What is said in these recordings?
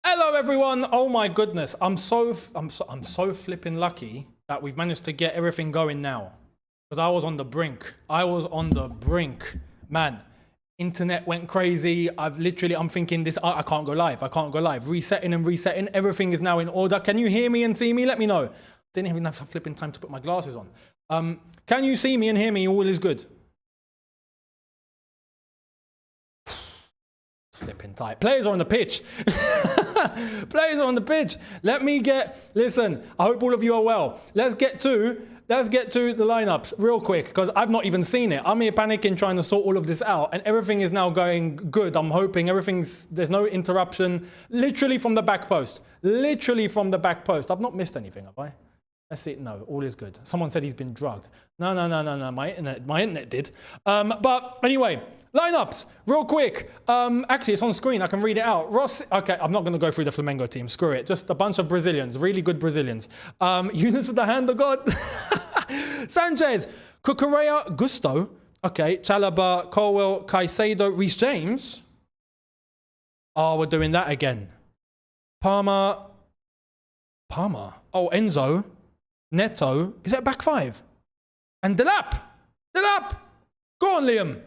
Hello everyone. Oh my goodness. I'm so flipping lucky that we've managed to get everything going now. Because I was on the brink. Man, internet went crazy. I'm thinking this, I can't go live. I can't go live. Resetting and resetting. Everything is now in order. Can you hear me and see me? Let me know. Didn't even have flipping time to put my glasses on. Can you see me and hear me? All is good. Flipping tight. Players are on the pitch. Players are on the pitch. Listen, I hope all of you are well. Let's get to the lineups real quick because I've not even seen it. I'm here panicking trying to sort all of this out and everything is now going good. I'm hoping there's no interruption. Literally from the back post. Literally from the back post. I've not missed anything, have I? Let's see. No, all is good. Someone said he's been drugged. No. My internet did. But anyway, lineups, real quick. Actually, it's on screen. I can read it out. Ross. Okay, I'm not going to go through the Flamengo team. Screw it. Just a bunch of Brazilians, really good Brazilians. Younes with the hand of God. Sanchez, Cucurella, Gusto. Okay, Chalobah, Colwell, Caicedo, Reece James. Oh, we're doing that again. Palmer. Oh, Enzo. Neto, is that back five? And Delap! Go on, Liam.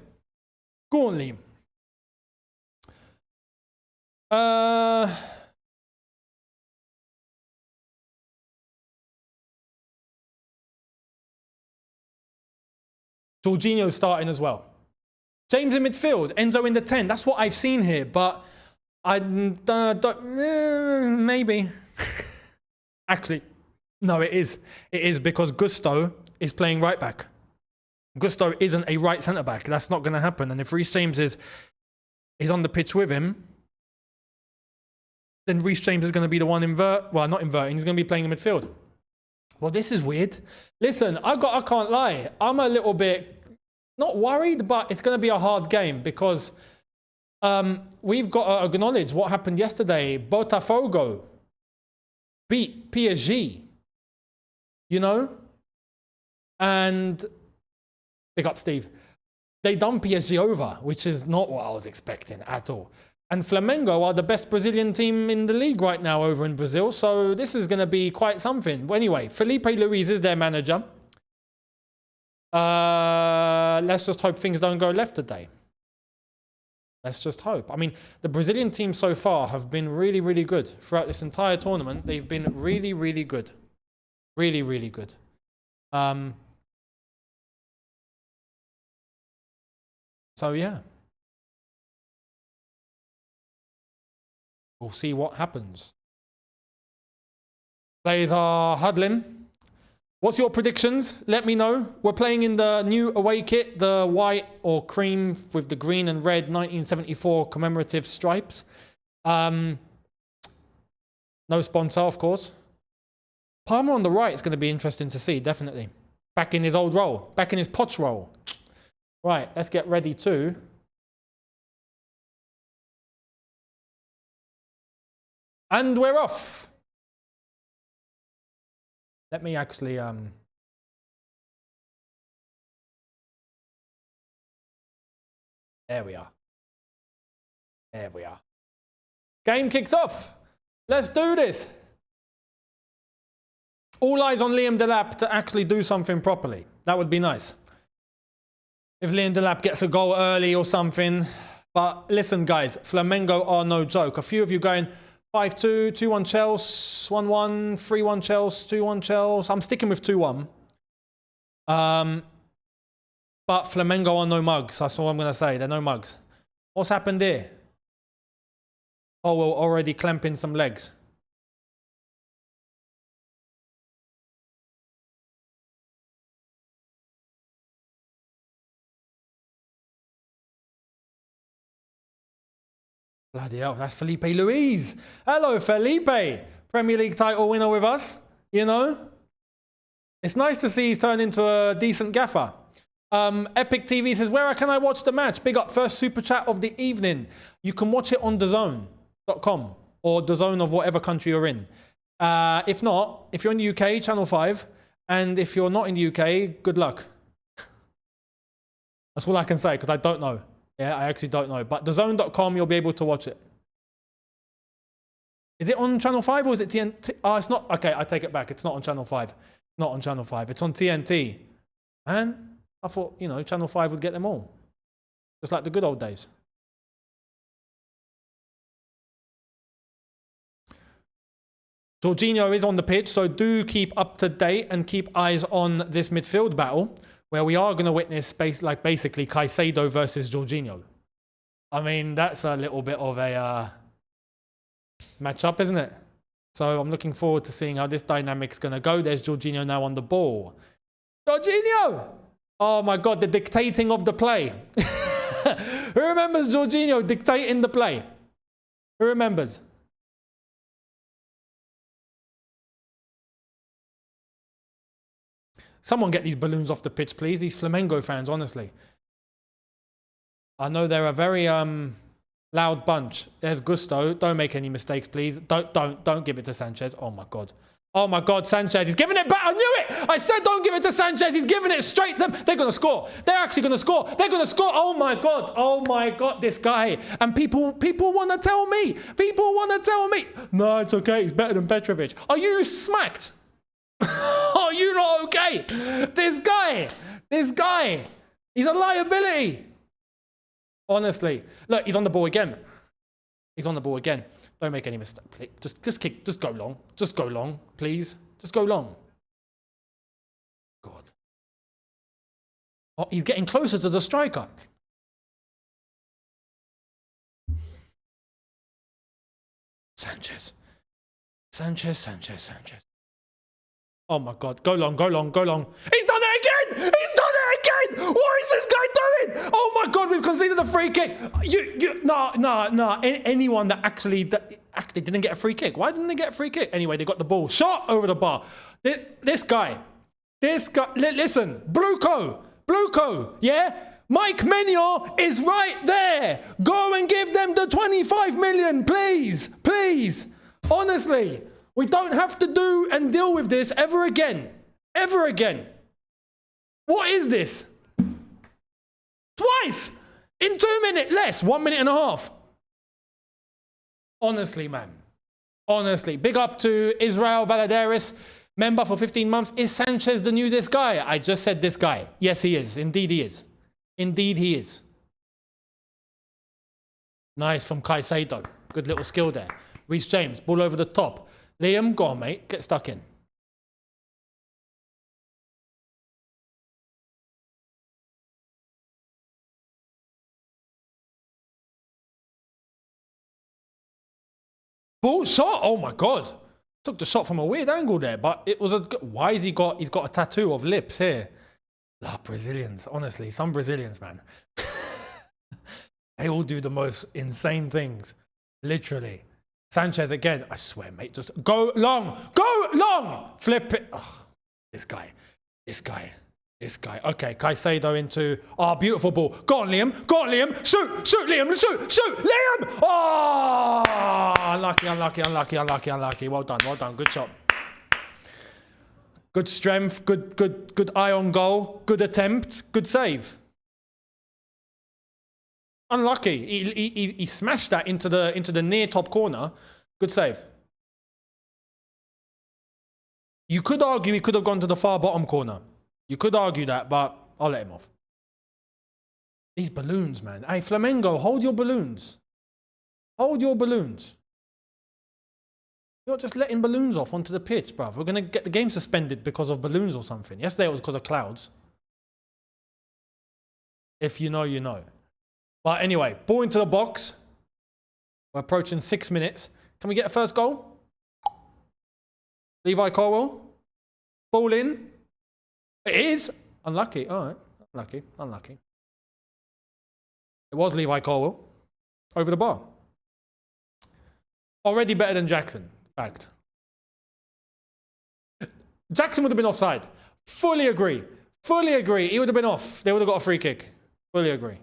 Jorginho's starting as well. James in midfield, Enzo in the 10. That's what I've seen here, but I maybe. Actually, no, it is. It is because Gusto is playing right back. Gusto isn't a right centre back. That's not going to happen. And if Reece James is on the pitch with him, then Reece James is going to be the one not inverting. He's going to be playing in midfield. Well, this is weird. Listen, I can't lie. I'm a little bit not worried, but it's going to be a hard game because we've got to acknowledge what happened yesterday. Botafogo beat PSG. You know? And big up Steve. They done PSG over, which is not what I was expecting at all. And Flamengo are the best Brazilian team in the league right now over in Brazil. So this is going to be quite something. But anyway, Felipe Luis is their manager. Let's just hope things don't go left today. Let's just hope. I mean, the Brazilian team so far have been really, really good. Throughout this entire tournament, they've been really, really good. Really, really good. So, yeah. We'll see what happens. Players are huddling. What's your predictions? Let me know. We're playing in the new away kit, the white or cream with the green and red 1974 commemorative stripes. No sponsor, of course. Palmer on the right is going to be interesting to see, definitely. Back in his old role. Back in his Poch role. Right, let's get ready to... And we're off. Let me actually... There we are. There we are. Game kicks off. Let's do this. All eyes on Liam Delap to actually do something properly. That would be nice. If Liam Delap gets a goal early or something. But listen, guys, Flamengo are no joke. A few of you going 5-2, 2-1 Chelsea, 1-1, 3-1 Chelsea, 2-1 Chelsea. I'm sticking with 2-1. But Flamengo are no mugs. That's all I'm going to say. They're no mugs. What's happened here? Oh, we're already clamping some legs. Bloody hell, that's Felipe Luis. Hello, Felipe. Premier League title winner with us, you know. It's nice to see he's turned into a decent gaffer. Epic TV says, where can I watch the match? Big up, first super chat of the evening. You can watch it on DAZN.com or DAZN of whatever country you're in. If not, if you're in the UK, Channel 5. And if you're not in the UK, good luck. That's all I can say because I don't know. Yeah, I actually don't know. But DAZN.com, you'll be able to watch it. Is it on Channel 5 or is it TNT? Oh, it's not. Okay, I take it back. It's not on Channel 5. Not on Channel 5. It's on TNT. Man, I thought, you know, Channel 5 would get them all. Just like the good old days. Jorginho is on the pitch, so do keep up to date and keep eyes on this midfield battle, where we are going to witness basically Caicedo versus Jorginho. I mean, that's a little bit of a match-up, isn't it? So I'm looking forward to seeing how this dynamic's going to go. There's Jorginho now on the ball. Jorginho! Oh my God, the dictating of the play. Who remembers Jorginho dictating the play? Who remembers? Someone get these balloons off the pitch, please. These Flamengo fans, honestly. I know they're a very loud bunch. There's Gusto. Don't make any mistakes, please. Don't give it to Sanchez. Oh my God. Oh my God, Sanchez. He's giving it back. I knew it. I said don't give it to Sanchez. He's giving it straight to them. They're going to score. They're actually going to score. They're going to score. Oh my God. Oh my God, this guy. And people want to tell me. People want to tell me. No, it's okay. He's better than Petrovic. Are you smacked? Are you not okay? This guy, he's a liability. Honestly, look, he's on the ball again. He's on the ball again. Don't make any mistake. Just kick. Just go long. Just go long, please. Just go long. God. Oh, he's getting closer to the striker. Sanchez. Oh my God, go long. He's done it again! What is this guy doing? Oh my God, we've conceded a free kick. No. Anyone that actually didn't get a free kick. Why didn't they get a free kick? Anyway, they got the ball. Shot over the bar. This guy, listen, Bluco, yeah? Mike Menior is right there. Go and give them the 25 million, please. Honestly. We don't have to do and deal with this ever again. What is this? Twice! In 2 minutes less, 1 minute and a half. Honestly, man. Honestly. Big up to Israel Valadares, member for 15 months. Is Sanchez the new this guy? I just said this guy. Yes, he is. Indeed, he is. Nice from Caicedo. Good little skill there. Reece James, ball over the top. Liam, go on, mate. Get stuck in. Ball shot. Oh my God. Took the shot from a weird angle there, but it was a. Why has he's got a tattoo of lips here? Brazilians, honestly, some Brazilians, man. They all do the most insane things. Literally. Sanchez again. I swear, mate. Just go long. Flip it. Oh, this guy. Okay, Caicedo into. Oh, beautiful ball. Go on, Liam. Shoot, Liam. Shoot, Liam. Oh, unlucky. Well done. Good shot. Good strength. Good eye on goal. Good attempt. Good save. Unlucky. He smashed that into the near top corner. Good save. You could argue he could have gone to the far bottom corner. You could argue that, but I'll let him off. These balloons, man. Hey, Flamengo, hold your balloons. You're not just letting balloons off onto the pitch, bruv. We're going to get the game suspended because of balloons or something. Yesterday it was because of clouds. If you know, you know. But anyway, ball into the box. We're approaching 6 minutes. Can we get a first goal? Levi Colwell. Ball in. It is. Unlucky. All right. Unlucky. It was Levi Colwell. Over the bar. Already better than Jackson. Fact. Jackson would have been offside. Fully agree. He would have been off. They would have got a free kick. Fully agree.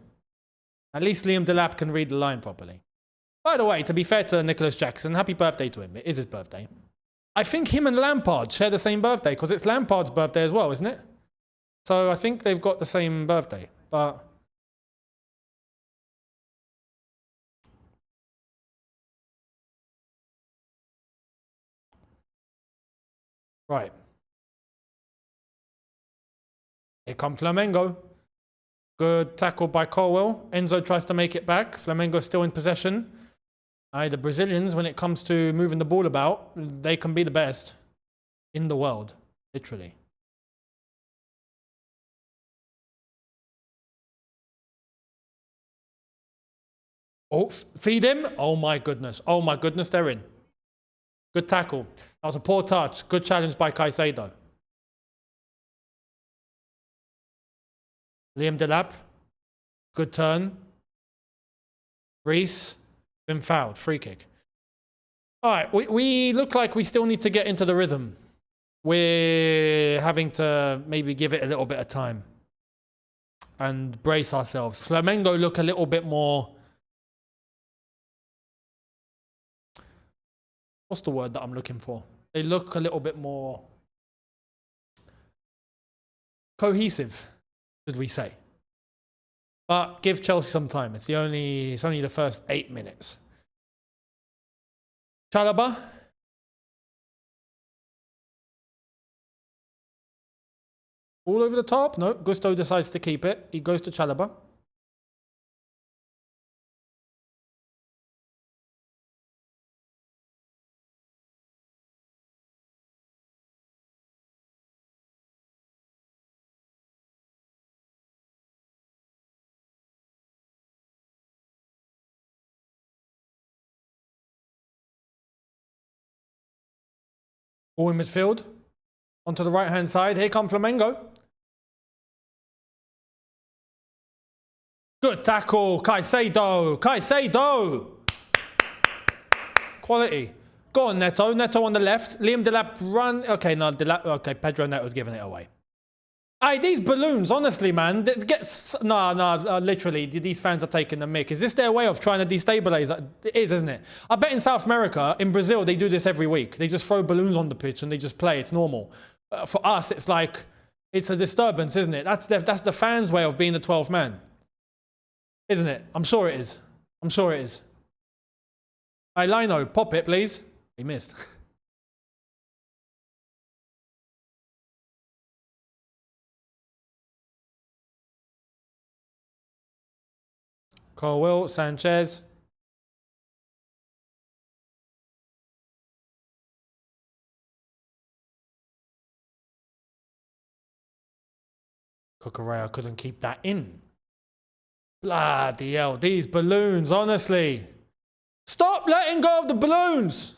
At least Liam Delap can read the line properly. By the way, to be fair to Nicholas Jackson, happy birthday to him. It is his birthday. I think him and Lampard share the same birthday because it's Lampard's birthday as well, isn't it? So I think they've got the same birthday. But Right. Here come Flamengo. Good tackle by Colwell. Enzo tries to make it back. Flamengo still in possession. The Brazilians, when it comes to moving the ball about, they can be the best in the world, literally. Oh, feed him. Oh my goodness. Oh my goodness, they're in. Good tackle. That was a poor touch. Good challenge by Caicedo. Liam Delap. Good turn. Reese. Been fouled. Free kick. All right. We look like we still need to get into the rhythm. We're having to maybe give it a little bit of time. And brace ourselves. Flamengo look a little bit more... What's the word that I'm looking for? They look a little bit more cohesive, should we say. But give Chelsea some time. It's only the first 8 minutes. Chalobah. All over the top. No, Gusto decides to keep it. He goes to Chalobah. All in midfield. Onto the right-hand side. Here come Flamengo. Good tackle. Caicedo. Caicedo. Quality. Go on, Neto. Neto on the left. Liam Delap run. Okay, no, Delap. Okay, Pedro Neto's giving it away. Hey, these balloons, honestly, man. Literally, these fans are taking the mick. Is this their way of trying to destabilize? It is, isn't it? I bet in South America, in Brazil, they do this every week. They just throw balloons on the pitch and they just play. It's normal. For us, it's like, it's a disturbance, isn't it? That's the fans' way of being the 12th man. Isn't it? I'm sure it is. I'm sure it is. Hey, Lino, pop it, please. He missed. Colwell, Sanchez. Cucurella couldn't keep that in. Bloody hell, these balloons, honestly. Stop letting go of the balloons.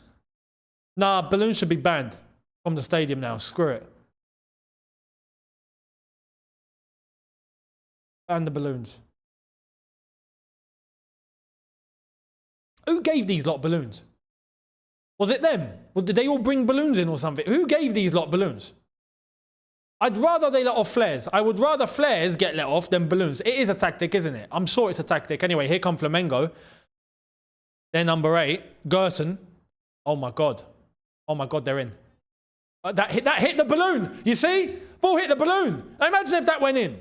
Nah, balloons should be banned from the stadium now. Screw it. Ban the balloons. Who gave these lot balloons? Was it them? Or did they all bring balloons in or something? Who gave these lot balloons? I'd rather they let off flares. I would rather flares get let off than balloons. It is a tactic, isn't it? I'm sure it's a tactic. Anyway, here come Flamengo. They're number 8. Gerson. Oh my God. Oh my God, they're in. That hit the balloon. You see? Ball hit the balloon. Now imagine if that went in.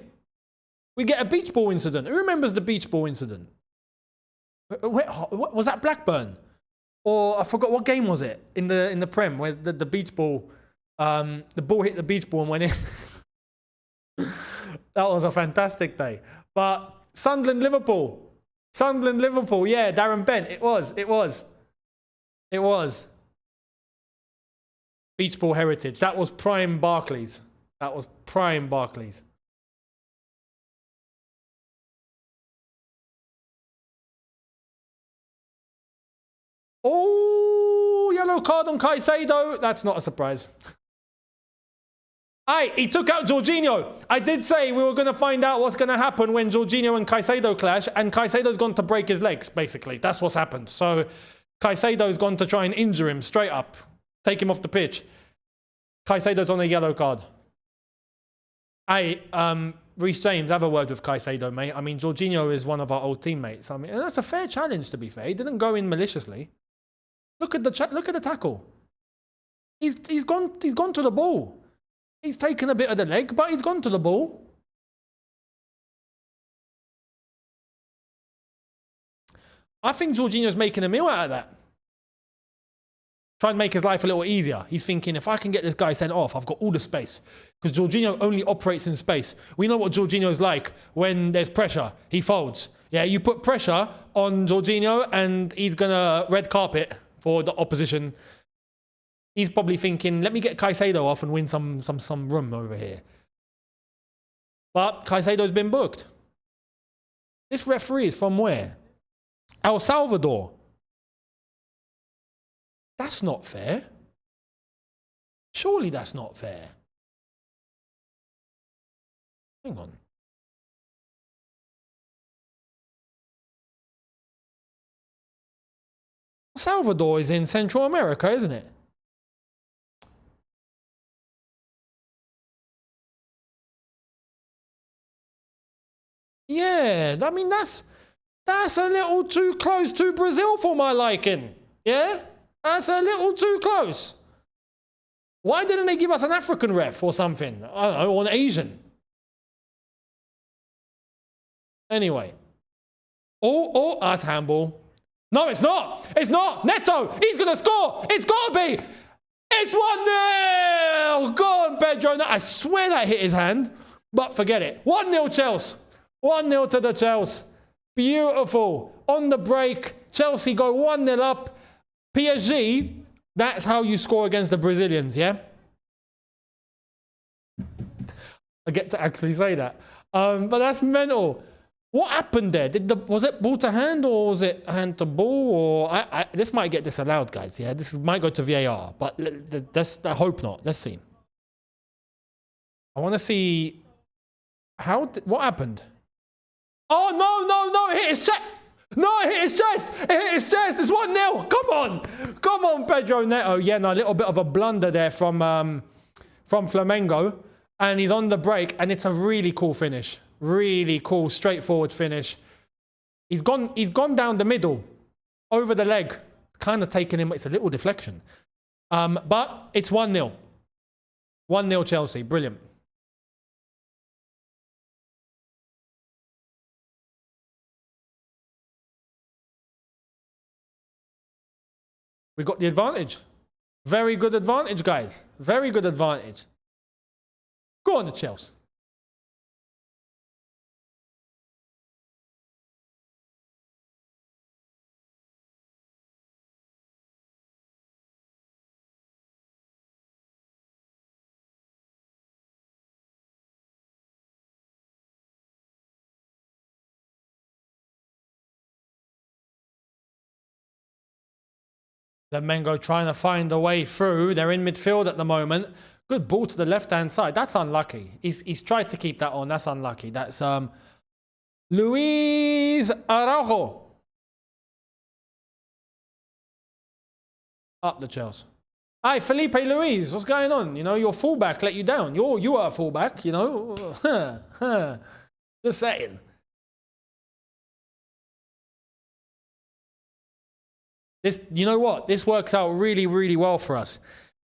We get a beach ball incident. Who remembers the beach ball incident? Was that Blackburn? Or I forgot, what game was it in the Prem where the beach ball, the ball hit the beach ball and went in. That was a fantastic day. But Sunderland Liverpool, yeah, Darren Bent. It was beach ball heritage. That was prime Barclays. Oh, yellow card on Caicedo. That's not a surprise. Hey, he took out Jorginho. I did say we were going to find out what's going to happen when Jorginho and Caicedo clash, and Caicedo's gone to break his legs, basically. That's what's happened. So Caicedo's gone to try and injure him straight up. Take him off the pitch. Caicedo's on a yellow card. Hey, Reece James, have a word with Caicedo, mate. I mean, Jorginho is one of our old teammates. I mean, that's a fair challenge, to be fair. He didn't go in maliciously. Look at the tackle. He's gone to the ball. He's taken a bit of the leg, but he's gone to the ball. I think Jorginho's making a meal out of that. Try and make his life a little easier. He's thinking, if I can get this guy sent off, I've got all the space. Because Jorginho only operates in space. We know what Jorginho's like when there's pressure. He folds. Yeah, you put pressure on Jorginho and he's going to red carpet for the opposition. He's probably thinking, let me get Caicedo off and win some room over here. But Caicedo's been booked. This referee is from where? El Salvador. That's not fair. Surely that's not fair. Hang on. El Salvador is in Central America, isn't it? Yeah, I mean, that's a little too close to Brazil for my liking. Yeah? That's a little too close. Why didn't they give us an African ref or something? I don't know, or an Asian. Anyway. Oh, that's handball. No, it's not. It's not. Neto, he's going to score. It's got to be. It's 1-0. Go on, Pedro. I swear that hit his hand, but forget it. 1-0 Chelsea. 1-0 to the Chelsea. Beautiful. On the break, Chelsea go 1-0 up. PSG, that's how you score against the Brazilians, yeah? I get to actually say that. But that's mental. What happened there? Was it ball to hand or was it hand to ball? Or this might get disallowed, guys. Yeah, this might go to VAR, but I hope not. Let's see. I want to see what happened. Oh no! It hit his chest. No, it hit his chest. It hit his chest. It's 1-0. Come on, Pedro Neto. Yeah, no, a little bit of a blunder there from Flamengo, and he's on the break, and it's a really cool finish. Really cool, straightforward finish. He's gone down the middle, over the leg. Kind of taking him. It's a little deflection, but it's 1-0. 1-0 Chelsea. Brilliant. We got the advantage. Very good advantage, guys. Very good advantage. Go on to Chelsea. Flamengo trying to find a way through. They're in midfield at the moment. Good ball to the left-hand side. That's unlucky. He's tried to keep that on. That's unlucky. That's Luis Araujo. Up the Chelsea. Hi, Felipe Luis. What's going on? You know, your fullback let you down. You are a fullback, you know. Just saying. You know what? This works out really, really well for us.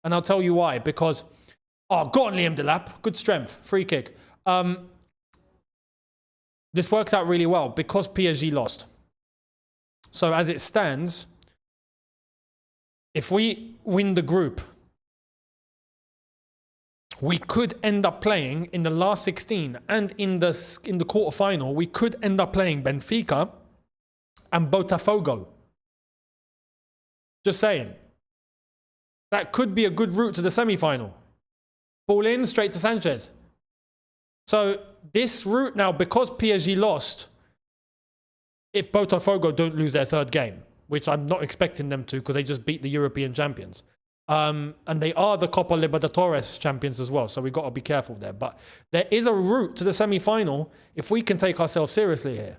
And I'll tell you why. Because, oh, go on, Liam Delap. Good strength. Free kick. This works out really well because PSG lost. So as it stands, if we win the group, we could end up playing in the last 16 and in the quarterfinal, we could end up playing Benfica and Botafogo. Just saying. That could be a good route to the semi-final. Ball in, straight to Sanchez. So this route now, because PSG lost, if Botafogo don't lose their third game, which I'm not expecting them to because they just beat the European champions. And they are the Copa Libertadores champions as well, so we've got to be careful there. But there is a route to the semi-final if we can take ourselves seriously here.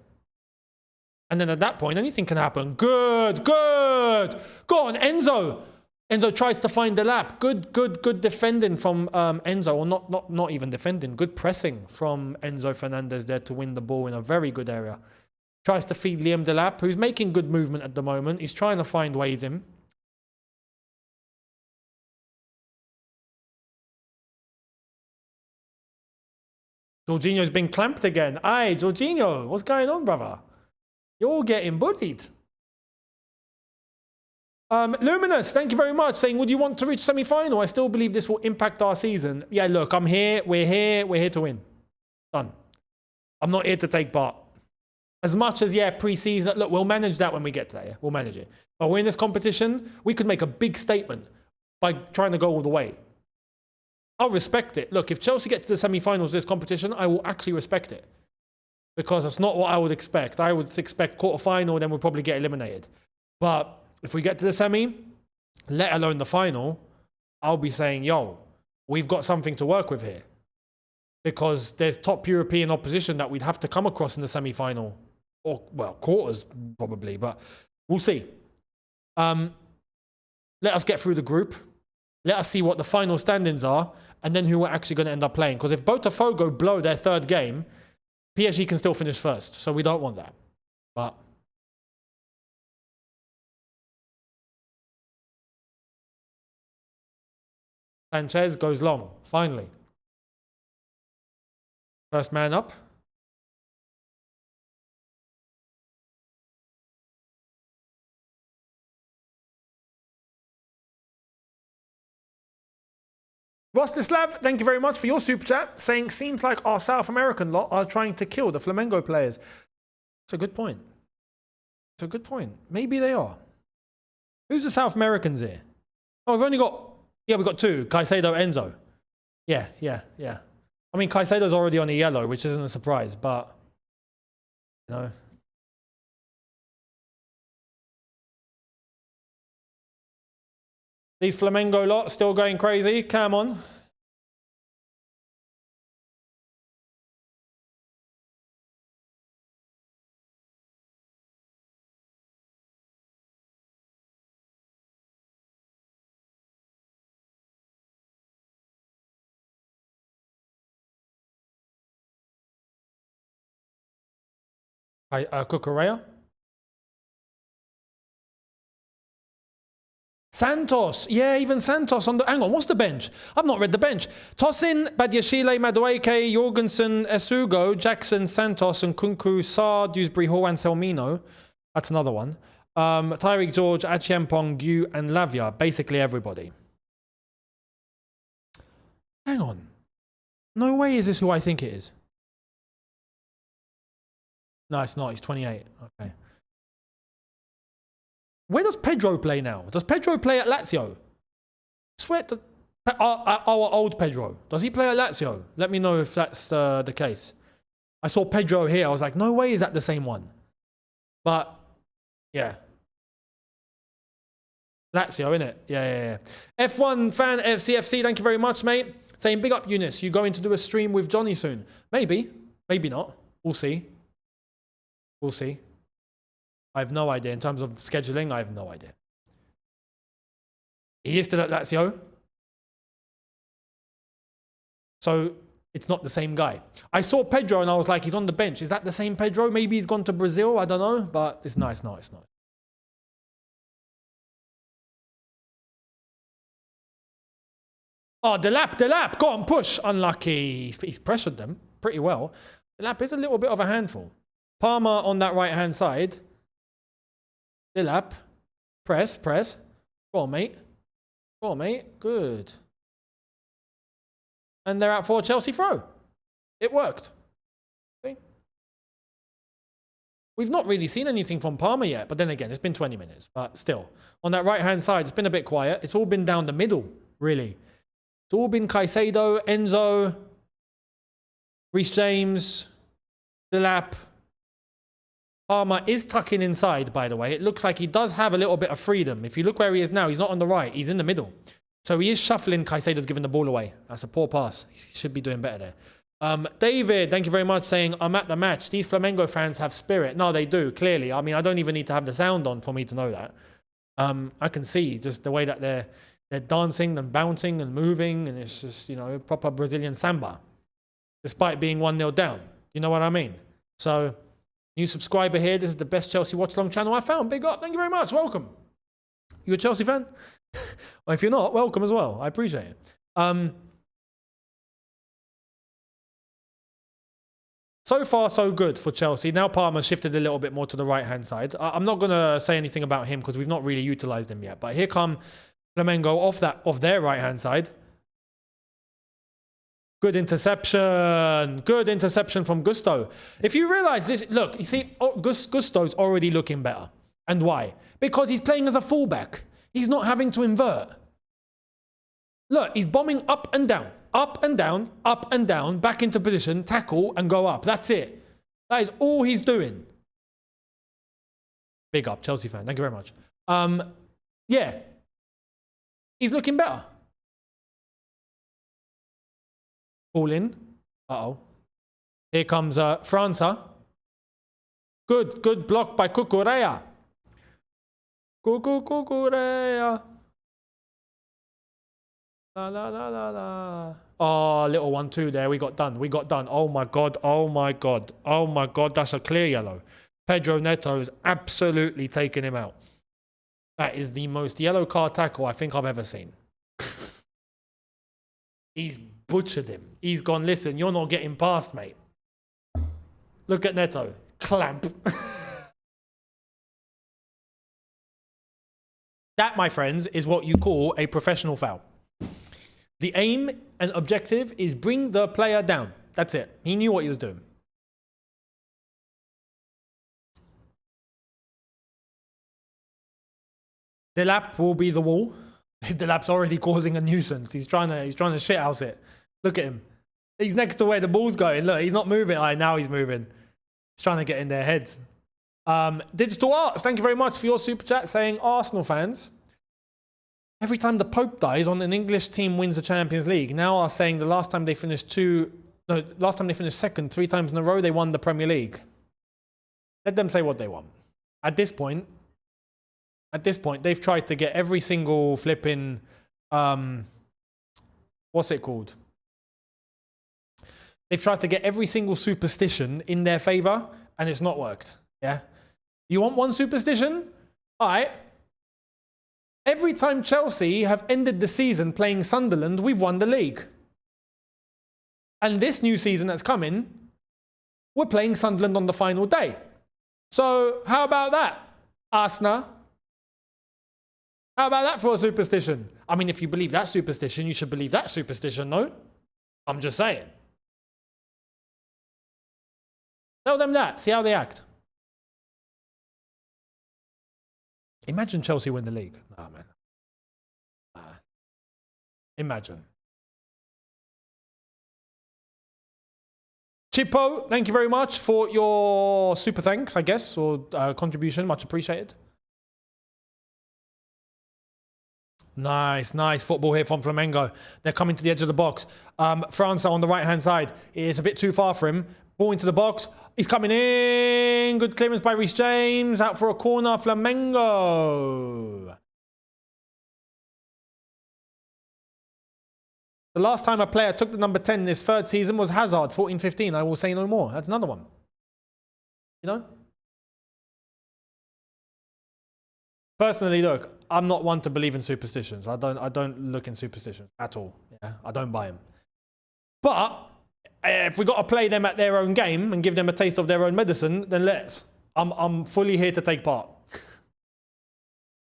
And then at that point, anything can happen. Good. Go on, Enzo. Enzo tries to find the lap. Good defending from Enzo. Or not even defending. Good pressing from Enzo Fernandez there to win the ball in a very good area. Tries to feed Liam Delap, who's making good movement at the moment. He's trying to find ways in. Jorginho's been clamped again. Aye, Jorginho, what's going on, brother? You're getting bullied. Luminous, thank you very much. Saying, would you want to reach semi-final? I still believe this will impact our season. Yeah, look, I'm here. We're here to win. Done. I'm not here to take part. As much as, yeah, pre-season, look, we'll manage that when we get to that. Yeah? We'll manage it. But we're in this competition, we could make a big statement by trying to go all the way. I'll respect it. Look, if Chelsea get to the semi-finals of this competition, I will actually respect it. Because that's not what I would expect. I would expect quarter-final, then we'll probably get eliminated. But if we get to the semi, let alone the final, I'll be saying, yo, we've got something to work with here. Because there's top European opposition that we'd have to come across in the semi-final. Or, well, quarters, probably. But we'll see. Let us get through the group. Let us see what the final standings are. And then who we're actually going to end up playing. Because if Botafogo blow their third game, PSG can still finish first. So we don't want that. But Sanchez goes long, finally. First man up. Rostislav, thank you very much for your super chat, saying, seems like our South American lot are trying to kill the Flamengo players. It's a good point. It's a good point. Maybe they are. Who's the South Americans here? Oh, we've only got, yeah, we've got two, Caicedo, Enzo. Yeah. I mean, Caicedo's already on a yellow, which isn't a surprise, but, you know. These Flamengo lot still going crazy. Come on. Cucurella. Santos. Yeah, even Santos on the... Hang on, what's the bench? I've not read the bench. Tosin, Badiashile, Madueke, Jorgensen, Esugo, Jackson, Santos, and Kunku, Sarr, Dewsbury Hall, and Selmino. That's another one. Tyreek George, Achiampong, Gu, and Lavia. Basically everybody. Hang on. No way is this who I think it is. No, it's not. He's 28. Okay. Where does Pedro play now? Does Pedro play at Lazio? I swear to... Our old Pedro. Does he play at Lazio? Let me know if that's the case. I saw Pedro here. I was like, no way is that the same one. But, yeah. Lazio, innit? Yeah. F1 fan FCFC, thank you very much, mate. Saying, big up, Younes. You going to do a stream with Johnny soon? Maybe. Maybe not. We'll see. We'll see. I have no idea. In terms of scheduling, I have no idea. He is still at Lazio. So, it's not the same guy. I saw Pedro and I was like, he's on the bench. Is that the same Pedro? Maybe he's gone to Brazil. I don't know. But it's nice. No, it's not. Oh, Delap. Go on, push. Unlucky. He's pressured them pretty well. Delap is a little bit of a handful. Palmer on that right-hand side. Delap. Press. Go on, mate. Good. And they're out for a Chelsea throw. It worked. See? We've not really seen anything from Palmer yet, but then again, it's been 20 minutes. But still, on that right-hand side, it's been a bit quiet. It's all been down the middle, really. It's all been Caicedo, Enzo, Reece James, Delap. Palmer is tucking inside, by the way. It looks like he does have a little bit of freedom. If you look where he is now, he's not on the right. He's in the middle. So he is shuffling. Caicedo's giving the ball away. That's a poor pass. He should be doing better there. David, thank you very much, saying, I'm at the match. These Flamengo fans have spirit. No, they do, clearly. I mean, I don't even need to have the sound on for me to know that. I can see just the way that they're dancing and bouncing and moving. And it's just, you know, proper Brazilian samba. Despite being 1-0 down. You know what I mean? So... new subscriber here. This is the best Chelsea watch-along channel I found. Big up. Thank you very much. Welcome. You a Chelsea fan? Well, if you're not, welcome as well. I appreciate it. So far, so good for Chelsea. Now Palmer shifted a little bit more to the right-hand side. I'm not going to say anything about him because we've not really utilised him yet. But here come Flamengo off their right-hand side. Good interception. Good interception from Gusto. If you realise this, look, you see, Gusto's already looking better. And why? Because he's playing as a fullback. He's not having to invert. Look, he's bombing up and down, up and down, up and down, back into position, tackle, and go up. That's it. That is all he's doing. Big up, Chelsea fan. Thank you very much. Yeah. He's looking better. Ball in. Uh-oh. Here comes França. Good block by Cucurella. Cucurella. La la la la la. Oh, little 1-2 there. We got done. We got done. Oh my god. Oh my god. Oh my god. That's a clear yellow. Pedro Neto is absolutely taking him out. That is the most yellow card tackle I think I've ever seen. He's butchered him. He's gone, listen, you're not getting past, mate. Look at Neto. Clamp. That, my friends, is what you call a professional foul. The aim and objective is bring the player down. That's it. He knew what he was doing. Delap will be the wall. Delap's already causing a nuisance. He's trying to shit house it. Look at him. He's next to where the ball's going. Look, he's not moving. Now he's moving. He's trying to get in their heads. Digital Arts, thank you very much for your super chat saying, Arsenal fans, every time the Pope dies on an English team wins the Champions League, now are saying the last time they finished second 3 times in a row, they won the Premier League. Let them say what they want. At this point, they've tried to get every single flipping, what's it called? They've tried to get every single superstition in their favour, and it's not worked. Yeah? You want one superstition? All right. Every time Chelsea have ended the season playing Sunderland, we've won the league. And this new season that's coming, we're playing Sunderland on the final day. So how about that, Arsenal? How about that for a superstition? I mean, if you believe that superstition, you should believe that superstition, no? I'm just saying. Tell them that. See how they act. Imagine Chelsea win the league. Nah, man. Nah. Imagine. Chippo, thank you very much for your super thanks, I guess, or contribution. Much appreciated. Nice, nice football here from Flamengo. They're coming to the edge of the box. França on the right-hand side. It's a bit too far for him. Ball into the box. He's coming in. Good clearance by Reece James. Out for a corner. Flamengo. The last time a player took the number 10 this third season was Hazard, 14-15. I will say no more. That's another one. You know? Personally, look, I'm not one to believe in superstitions. I don't look in superstitions at all. Yeah, I don't buy them. But if we got to play them at their own game and give them a taste of their own medicine, then let's. I'm fully here to take part.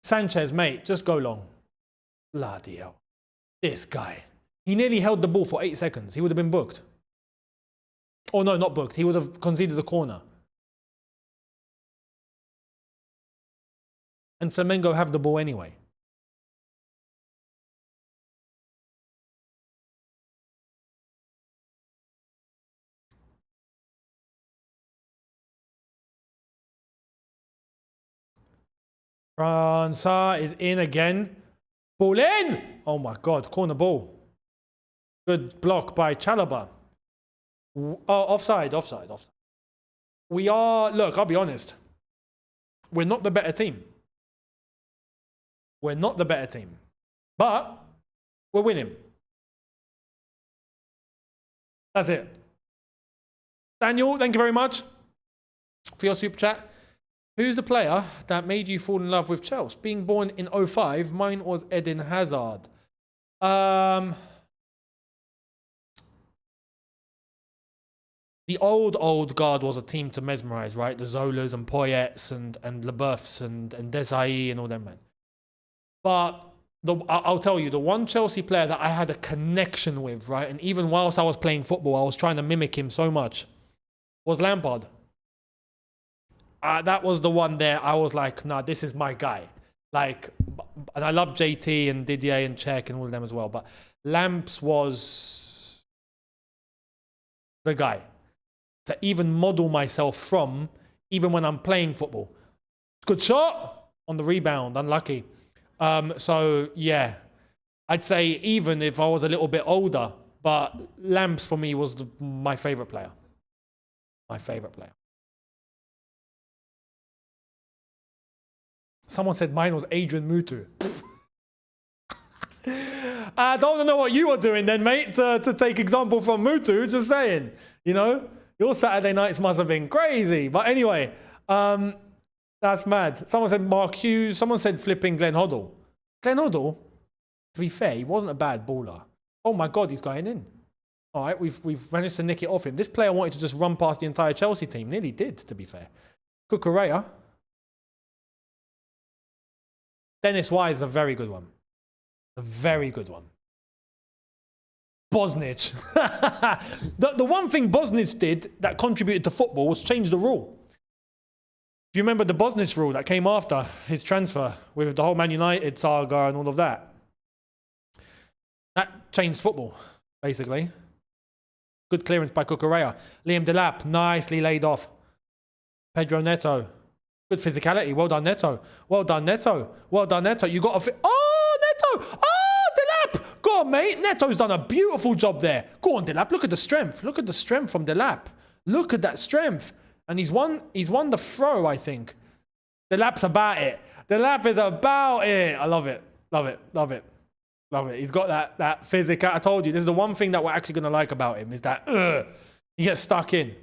Sanchez, mate, just go long. Bloody hell. This guy. He nearly held the ball for 8 seconds. He would have been booked. Oh no, not booked. He would have conceded the corner. And Flamengo have the ball anyway. França is in again. Ball in! Oh my God, corner ball. Good block by Chalobah. Oh, offside. We are, look, I'll be honest. We're not the better team. We're not the better team. But we're winning. That's it. Daniel, thank you very much for your super chat. Who's the player that made you fall in love with Chelsea? Being born in 05, mine was Eden Hazard. the old guard was a team to mesmerize, right? The Zolas and Poyets and Leboeufs and Desailly and all them, man. But I'll tell you, the one Chelsea player that I had a connection with, right? And even whilst I was playing football, I was trying to mimic him so much, was Lampard. That was the one there. I was like, nah, this is my guy. Like, and I love JT and Didier and Cech and all of them as well. But Lamps was the guy to even model myself from, even when I'm playing football. Good shot on the rebound, unlucky. So yeah, I'd say even if I was a little bit older, but Lamps for me was my favorite player. My favorite player. Someone said mine was Adrian Mutu. I don't know what you were doing then, mate, to take example from Mutu. Just saying, you know, your Saturday nights must have been crazy. But anyway, that's mad. Someone said Mark Hughes. Someone said flipping Glenn Hoddle. Glenn Hoddle, to be fair, he wasn't a bad baller. Oh my God, he's going in. All right, we've managed to nick it off him. This player wanted to just run past the entire Chelsea team. Nearly did, to be fair. Cucurella. Dennis Wise is a very good one. A very good one. Bosnich. the one thing Bosnich did that contributed to football was change the rule. Do you remember the Bosnich rule that came after his transfer with the whole Man United saga and all of that? That changed football, basically. Good clearance by Cucurella. Liam Delap, nicely laid off. Pedro Neto. Good physicality. Well done, Neto. Well done, Neto. Well done, Neto. You got a... Oh, Neto! Oh, Delap! Go on, mate. Neto's done a beautiful job there. Go on, Delap. Look at the strength. Look at the strength from Delap. Look at that strength. And he's won the throw, I think. Delap's about it. Delap is about it. I love it. Love it. Love it. Love it. He's got that physical. I told you, this is the one thing that we're actually going to like about him, is that he gets stuck in.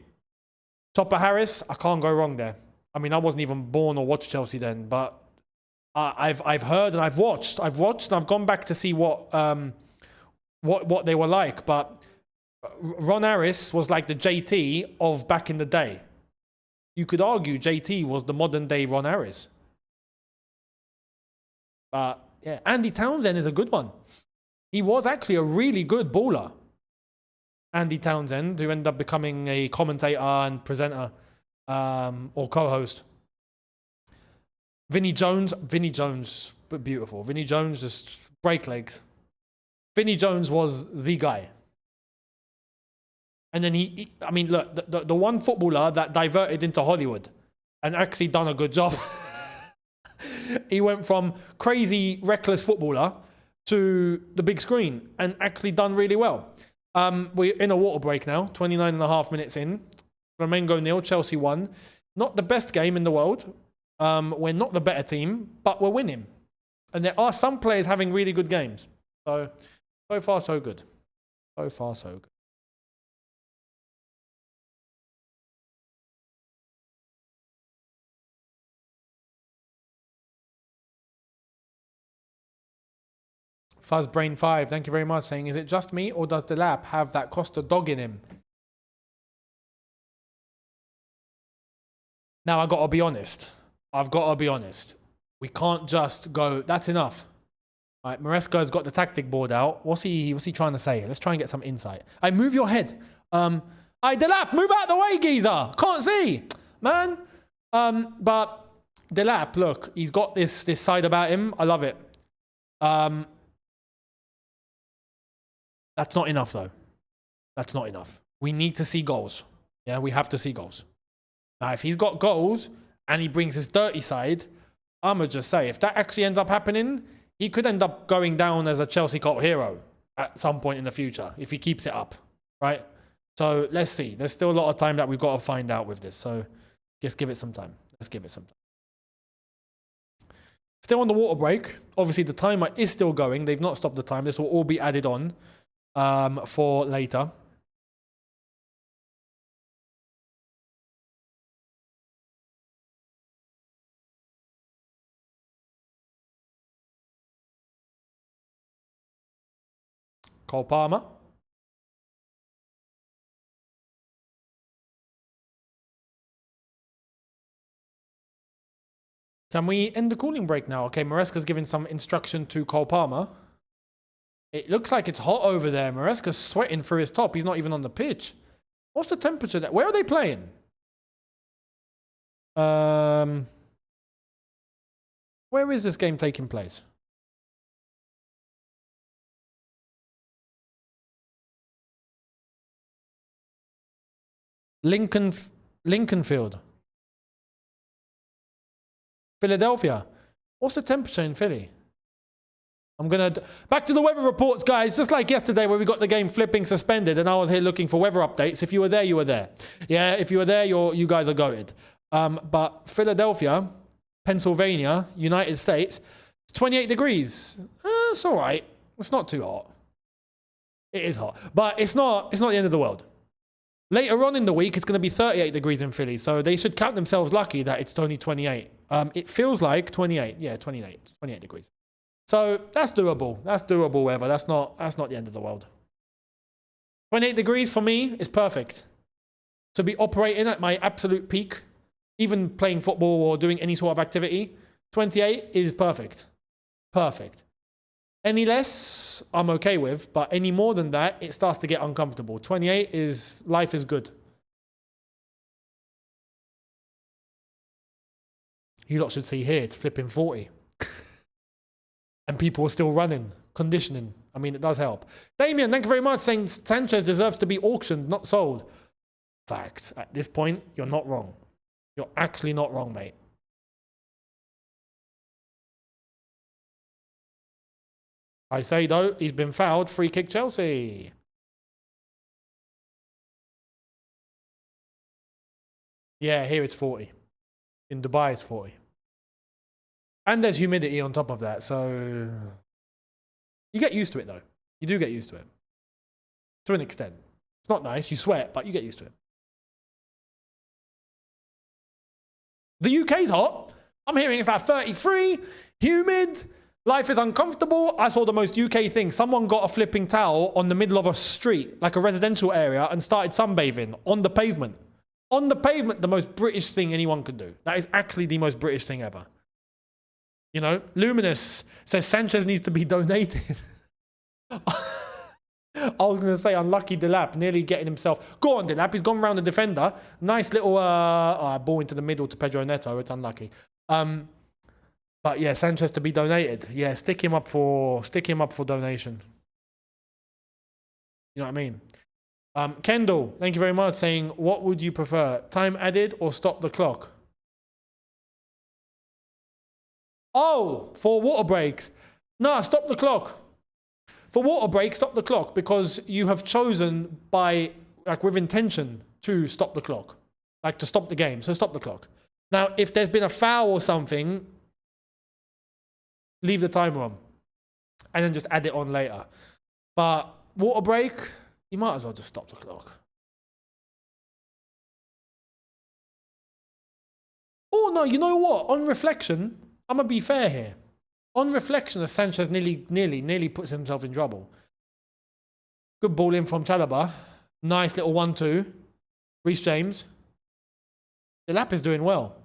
Topper Harris, I can't go wrong there. I mean, I wasn't even born or watched Chelsea then, but I've heard and I've watched and I've gone back to see what they were like. But Ron Harris was like the JT of back in the day. You could argue JT was the modern day Ron Harris. But yeah, Andy Townsend is a good one. He was actually a really good baller. Andy Townsend, who ended up becoming a commentator and presenter. Or co-host. Vinnie Jones, but beautiful. Vinnie Jones just break legs. Vinnie Jones was the guy. And then I mean, look, the one footballer that diverted into Hollywood and actually done a good job. He went from crazy, reckless footballer to the big screen and actually done really well. We're in a water break now, 29.5 minutes in. Flamengo 0, Chelsea 1. Not the best game in the world. We're not the better team, but we're winning. And there are some players having really good games. So far, so good. So far, so good. Fuzzbrain5, thank you very much, saying, is it just me or does Delap have that Costa dog in him? Now, I've got to be honest. We can't just go, that's enough. All right, Maresca's got the tactic board out. What's he trying to say? Let's try and get some insight. Hey, move your head. Delap, move out the way, geezer. Can't see. Man. But Delap, look, he's got this side about him. I love it. That's not enough, though. That's not enough. We need to see goals. Yeah, we have to see goals. Now, if he's got goals and he brings his dirty side, I'm going to just say, if that actually ends up happening, he could end up going down as a Chelsea cult hero at some point in the future, if he keeps it up, right? So let's see. There's still a lot of time that we've got to find out with this. So just give it some time. Let's give it some time. Still on the water break. Obviously, the timer is still going. They've not stopped the time. This will all be added on for later. Cole Palmer. Can we end the cooling break now? Okay, Maresca's giving some instruction to Cole Palmer. It looks like it's hot over there. Maresca's sweating through his top. He's not even on the pitch. What's the temperature there? Where are they playing? Where is this game taking place? Lincolnfield. Philadelphia. What's the temperature in Philly? Back to the weather reports, guys. Just like yesterday where we got the game flipping suspended and I was here looking for weather updates. If you were there, you were there. Yeah, if you were there, you guys are goated. But Philadelphia, Pennsylvania, United States, 28 degrees. It's all right. It's not too hot. It is hot, but it's not the end of the world. Later on in the week, it's going to be 38 degrees in Philly, so they should count themselves lucky that it's only 28. It feels like 28. Yeah, 28 degrees. So that's doable. That's doable weather. That's not the end of the world. 28 degrees for me is perfect. To be operating at my absolute peak, even playing football or doing any sort of activity, 28 is perfect. Perfect. Any less, I'm okay with, but any more than that, it starts to get uncomfortable. 28 is, life is good. You lot should see here, it's flipping 40. And people are still running, conditioning. I mean, it does help. Damien, thank you very much, saying Sanchez deserves to be auctioned, not sold. Facts. At this point, you're not wrong. You're actually not wrong, mate. I say, though, he's been fouled. Free kick Chelsea. Yeah, here it's 40. In Dubai, it's 40. And there's humidity on top of that, so... You get used to it, though. You do get used to it. To an extent. It's not nice, you sweat, but you get used to it. The UK's hot. I'm hearing it's like 33, humid... Life is uncomfortable. I saw the most UK thing. Someone got a flipping towel on the middle of a street, like a residential area, and started sunbathing on the pavement. On the pavement, the most British thing anyone could do. That is actually the most British thing ever. You know, Luminous says Sanchez needs to be donated. I was going to say unlucky Delap, nearly getting himself. Go on, Delap. He's gone round the defender. Nice little ball into the middle to Pedro Neto. It's unlucky. But yeah, Sanchez to be donated. Yeah, stick him up for donation. You know what I mean? Kendall, thank you very much, saying, what would you prefer? Time added or stop the clock? Oh, for water breaks. No, stop the clock. For water breaks, stop the clock because you have chosen with intention to stop the clock. Like to stop the game. So stop the clock. Now, if there's been a foul or something, leave the timer on and then just add it on later. But water break, you might as well just stop the clock. Oh, no, you know what? On reflection, I'm going to be fair here. On reflection, Sanchez nearly puts himself in trouble. Good ball in from Chalobah. Nice little 1-2. Reece James. The lap is doing well.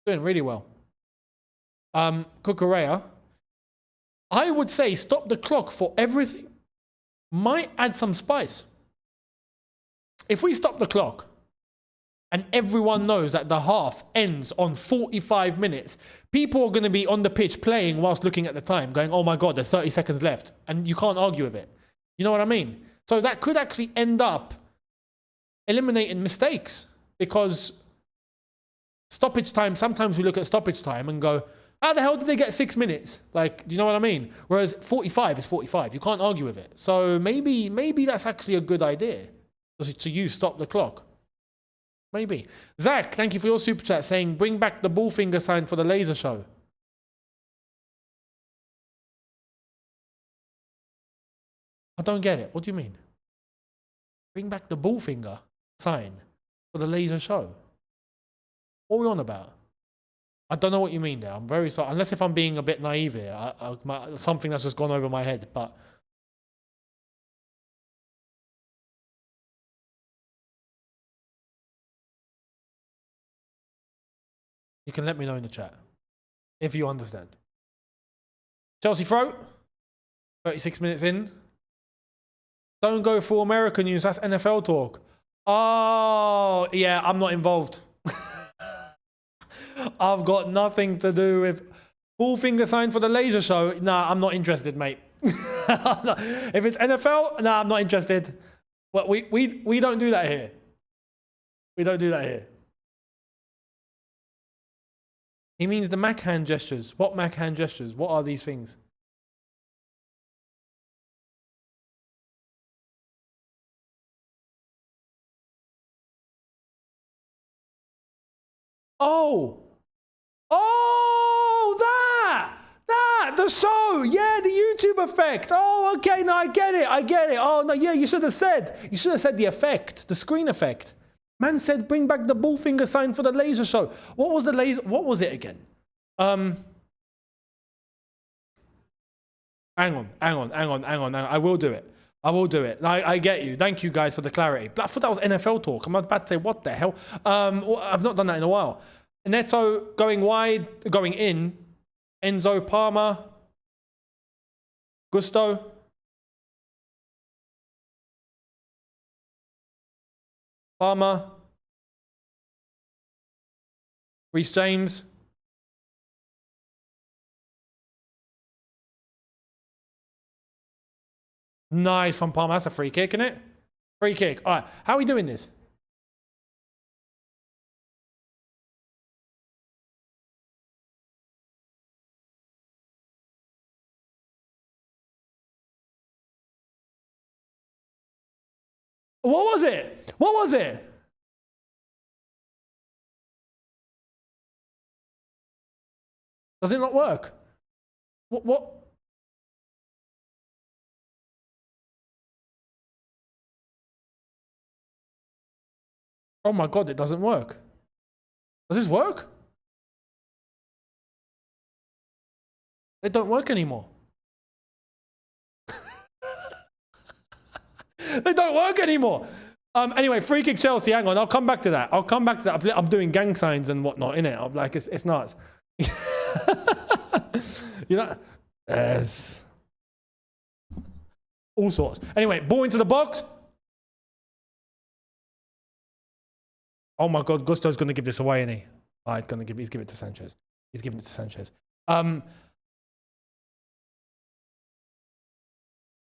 Doing really well. Cucurella. I would say stop the clock for everything. Might add some spice. If we stop the clock and everyone knows that the half ends on 45 minutes, people are going to be on the pitch playing whilst looking at the time, going, oh my God, there's 30 seconds left. And you can't argue with it. You know what I mean? So that could actually end up eliminating mistakes because stoppage time, sometimes we look at stoppage time and go, how the hell did they get 6 minutes? Like, do you know what I mean? Whereas 45 is 45. You can't argue with it. So maybe that's actually a good idea to use stop the clock. Maybe. Zach, thank you for your super chat saying, bring back the ball finger sign for the laser show. I don't get it. What do you mean? Bring back the ball finger sign for the laser show. What are we on about? I don't know what you mean there. I'm very sorry. Unless if I'm being a bit naive here. Something that's just gone over my head. But you can let me know in the chat. if you understand. Chelsea throat. 36 minutes in. Don't go for American news. That's NFL talk. Oh, yeah, I'm not involved. I've got nothing to do with full finger sign for the laser show. Nah, I'm not interested, mate. If it's NFL, nah, I'm not interested. Well, we don't do that here. We don't do that here. He means the Mac hand gestures. What Mac hand gestures? What are these things? Oh, the show, yeah, the YouTube effect. Oh, okay, no, I get it. Oh no, yeah, you should have said the effect, the screen effect. Man said bring back the bull finger sign for the laser show. What was the laser? What was it again? Hang on. I will do it. I get you. Thank you guys for the clarity. But I thought that was NFL talk. I'm about to say, what the hell? I've not done that in a while. Neto going wide, going in. Enzo, Palmer. Gusto. Palmer. Reece James. Nice from Palmer. That's a free kick, isn't it? Free kick. All right. How are we doing this? What was it? What was it? Does it not work? What? Oh my God, it doesn't work. Does this work? It don't work anymore. They don't work anymore. Anyway, free kick Chelsea. Hang on, I'll come back to that. I'm doing gang signs and whatnot in it. I'm like, it's nuts. You know, yes. All sorts. Anyway, ball into the box. Oh my God, Gusto's going to give this away, isn't he? Oh, he's giving it to Sanchez. He's giving it to Sanchez.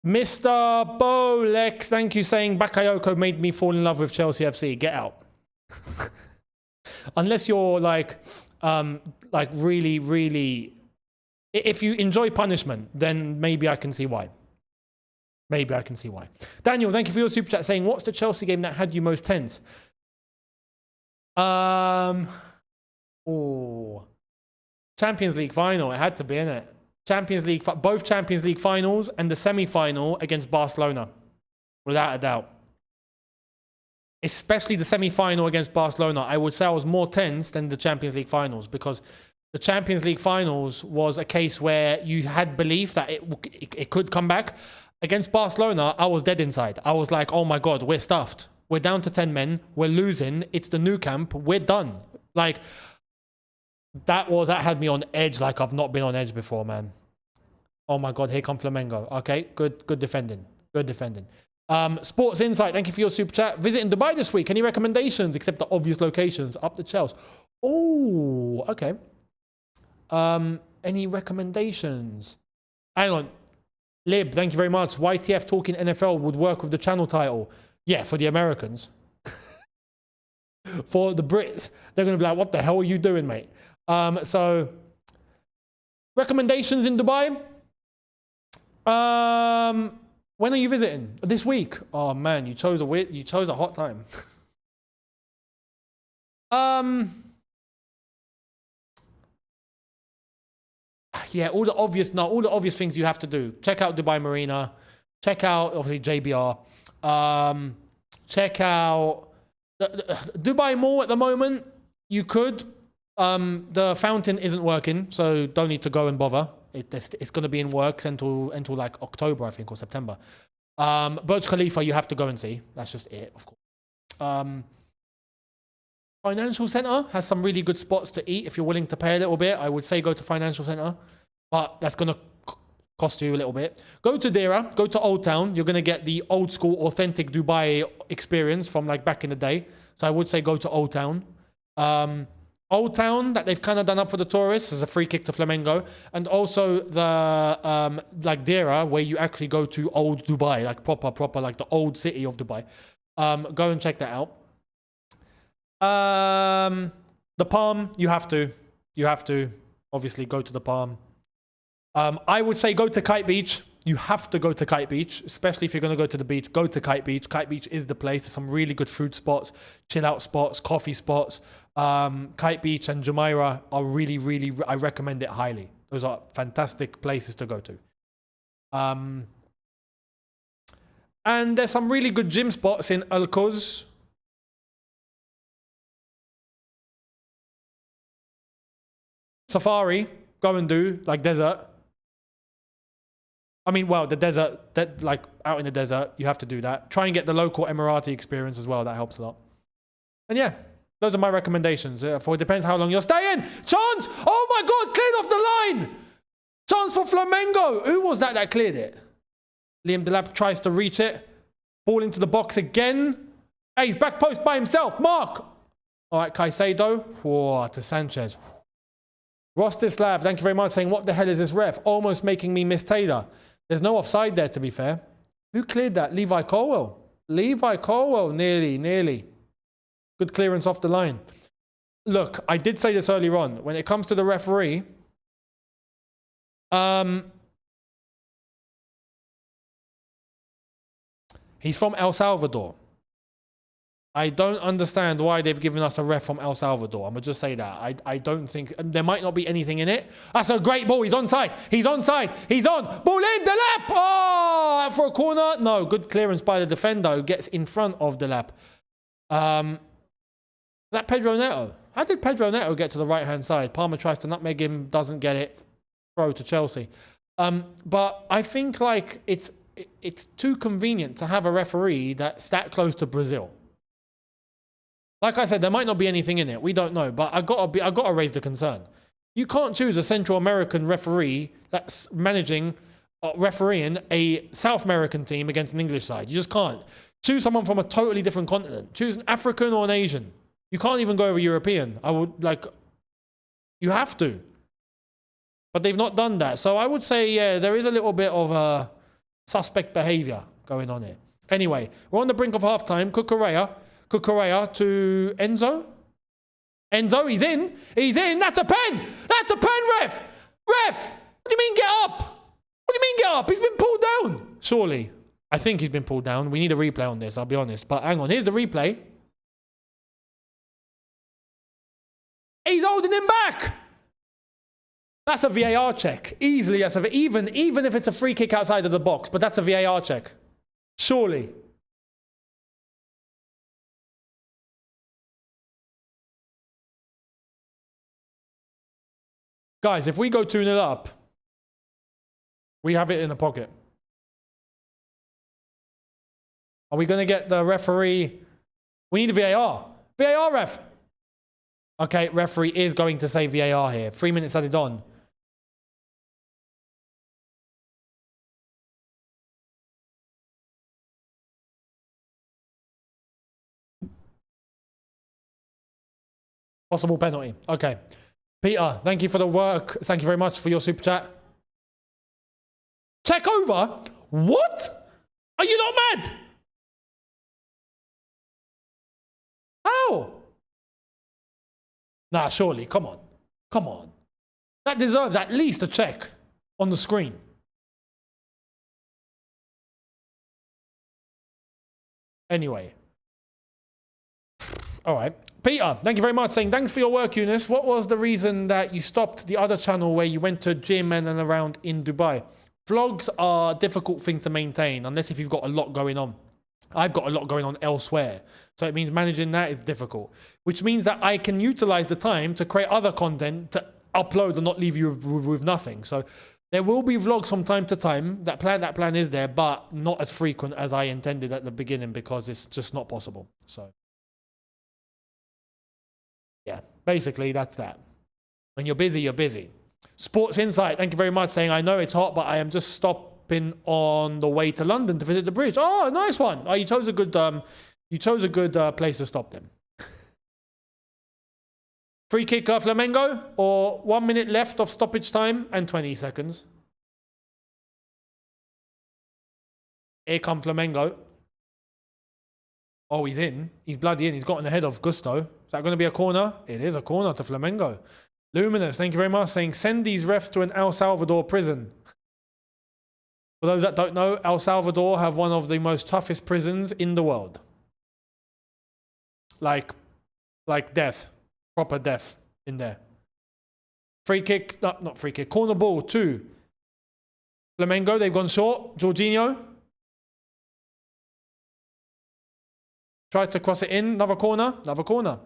Mr. Bolex, thank you, saying Bakayoko made me fall in love with Chelsea FC. Get out. Unless you're like really, really, if you enjoy punishment, then maybe I can see why. Maybe I can see why. Daniel, thank you for your super chat, saying, what's the Chelsea game that had you most tense? Champions League final. It had to be, innit? Champions League, both Champions League finals and the semi-final against Barcelona, without a doubt. Especially the semi-final against Barcelona. I would say I was more tense than the Champions League finals, because the Champions League finals was a case where you had belief that it could come back. Against Barcelona, I was dead inside. I was like, oh my God, we're stuffed. We're down to 10 men. We're losing. It's the new camp. We're done. Like, that had me on edge like I've not been on edge before, man. Oh my God, here come Flamengo. Okay, good defending. Good defending. Sports Insight, thank you for your super chat. Visiting Dubai this week. Any recommendations except the obvious locations? Up the Chelsea. Oh, okay. Any recommendations? Hang on. Lib, thank you very much. YTF talking NFL would work with the channel title. Yeah, for the Americans. For the Brits, they're going to be like, what the hell are you doing, mate? So, recommendations in Dubai? When are you visiting? This week? Oh man, you chose a hot time. Yeah, all the obvious things you have to do. Check out Dubai Marina. Check out obviously JBR. Check out the Dubai Mall at the moment. You could. The fountain isn't working, so don't need to go and bother. It's going to be in works until like October, I think, or September. Burj Khalifa, you have to go and see. That's just it, of course. Financial Center has some really good spots to eat. If you're willing to pay a little bit, I would say go to Financial Center. But that's going to cost you a little bit. Go to Dira, go to Old Town. You're going to get the old school, authentic Dubai experience from like back in the day. So I would say go to Old Town. Old Town, that they've kind of done up for the tourists, is a free kick to Flamengo. And also the, like Dira, where you actually go to old Dubai, like proper, like the old city of Dubai. Go and check that out. The Palm, you have to obviously go to the Palm. I would say go to Kite Beach. You have to go to Kite Beach, especially if you're going to go to the beach. Go to Kite Beach. Kite Beach is the place. There's some really good food spots, chill out spots, coffee spots. Kite Beach and Jumeirah are really, I recommend it highly. Those are fantastic places to go to. And there's some really good gym spots in Al Quoz. Safari, go and do, like desert. I mean, well, the desert, that like out in the desert, you have to do that. Try and get the local Emirati experience as well. That helps a lot. And yeah, those are my recommendations. For it depends how long you're staying. Chance! Oh my God, cleared off the line! Chance for Flamengo. Who was that cleared it? Liam Delap tries to reach it. Ball into the box again. Hey, he's back post by himself. Mark! All right, Caicedo. Whoa, to Sanchez. Rostislav, thank you very much, saying, what the hell is this ref? Almost making me miss Taylor. There's no offside there, to be fair. Who cleared that? Levi Colwell. Levi Colwell, nearly. Good clearance off the line. Look, I did say this earlier on. When it comes to the referee, he's from El Salvador. I don't understand why they've given us a ref from El Salvador. I'm going to just say that. I don't think... There might not be anything in it. That's a great ball. He's onside. He's onside. He's on. Ball in. Delap. Oh, for a corner. No, good clearance by the defender who gets in front of Delap. That Pedro Neto. How did Pedro Neto get to the right-hand side? Palmer tries to nutmeg him. Doesn't get it. Throw to Chelsea. But I think like it's too convenient to have a referee that's that close to Brazil. Like I said, there might not be anything in it. We don't know, but I gotta raise the concern. You can't choose a Central American referee that's refereeing a South American team against an English side. You just can't. Choose someone from a totally different continent. Choose an African or an Asian. You can't even go over European. You have to. But they've not done that. So I would say, yeah, there is a little bit of suspect behavior going on here. Anyway, we're on the brink of halftime. Cucurella to Enzo. Enzo, he's in. He's in. That's a pen. That's a pen, ref. Ref. What do you mean get up? What do you mean get up? He's been pulled down. Surely. I think he's been pulled down. We need a replay on this, I'll be honest. But hang on. Here's the replay. He's holding him back. That's a VAR check. Easily. That's even if it's a free kick outside of the box. But that's a VAR check. Surely. Guys, if we go 2-0 up, we have it in the pocket. Are we going to get the referee? We need a VAR. VAR, ref. Okay, referee is going to say VAR here. 3 minutes added on. Possible penalty. Okay. Peter, thank you for the work. Thank you very much for your super chat. Check over? What? Are you not mad? How? Nah, surely. Come on. Come on. That deserves at least a check on the screen. Anyway. All right. Peter, thank you very much, saying, thanks for your work, Younes. What was the reason that you stopped the other channel where you went to gym and around in Dubai? Vlogs are a difficult thing to maintain, unless if you've got a lot going on. I've got a lot going on elsewhere. So it means managing that is difficult, which means that I can utilize the time to create other content to upload and not leave you with nothing. So there will be vlogs from time to time. That plan is there, but not as frequent as I intended at the beginning because it's just not possible. So. Yeah, basically that's that. When you're busy, you're busy. Sports Insight, thank you very much, saying, I know it's hot, but I am just stopping on the way to London to visit the bridge. Oh, nice one. Oh, you chose a good place to stop then. Free kick, Flamengo, or 1 minute left of stoppage time and 20 seconds. Here come Flamengo. Oh, he's in. He's bloody in. He's gotten ahead of Gusto. Is that going to be a corner? It is a corner to Flamengo. Luminous, thank you very much, saying, send these refs to an El Salvador prison. For those that don't know, El Salvador have one of the most toughest prisons in the world. Like death. Proper death in there. Free kick, no, not free kick. Corner ball, 2. Flamengo, they've gone short. Jorginho. Tried to cross it in. Another corner. Another corner.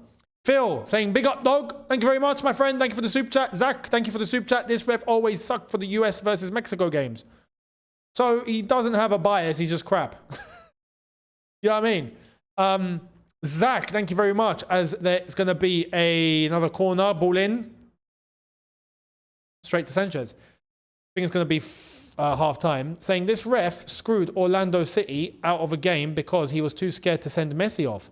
Phil saying, big up, dog. Thank you very much, my friend. Thank you for the super chat. Zach, thank you for the super chat. This ref always sucked for the US versus Mexico games. So he doesn't have a bias. He's just crap. You know what I mean? Zach, thank you very much. As there's going to be another corner. Ball in. Straight to Sanchez. I think it's going to be half time. Saying this ref screwed Orlando City out of a game because he was too scared to send Messi off.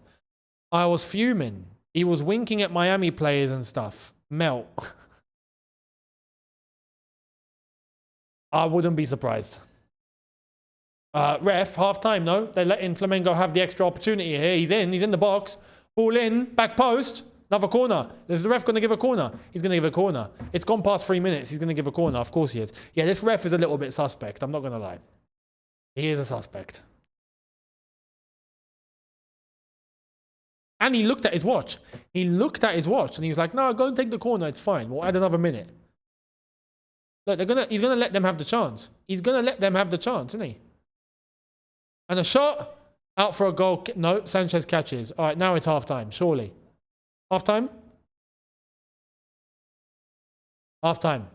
I was fuming. He was winking at Miami players and stuff. Melt. I wouldn't be surprised. Ref, half time, no? They're letting Flamengo have the extra opportunity here. He's in the box. Ball in, back post. Another corner. Is the ref going to give a corner? He's going to give a corner. It's gone past 3 minutes. He's going to give a corner. Of course he is. Yeah, this ref is a little bit suspect. I'm not going to lie. He is a suspect. And he looked at his watch. He looked at his watch and he was like, no, go and take the corner. It's fine. We'll add another minute. Look, he's going to let them have the chance. He's going to let them have the chance, isn't he? And a shot. Out for a goal. No, Sanchez catches. All right, now it's half time, surely. Half time? Half time.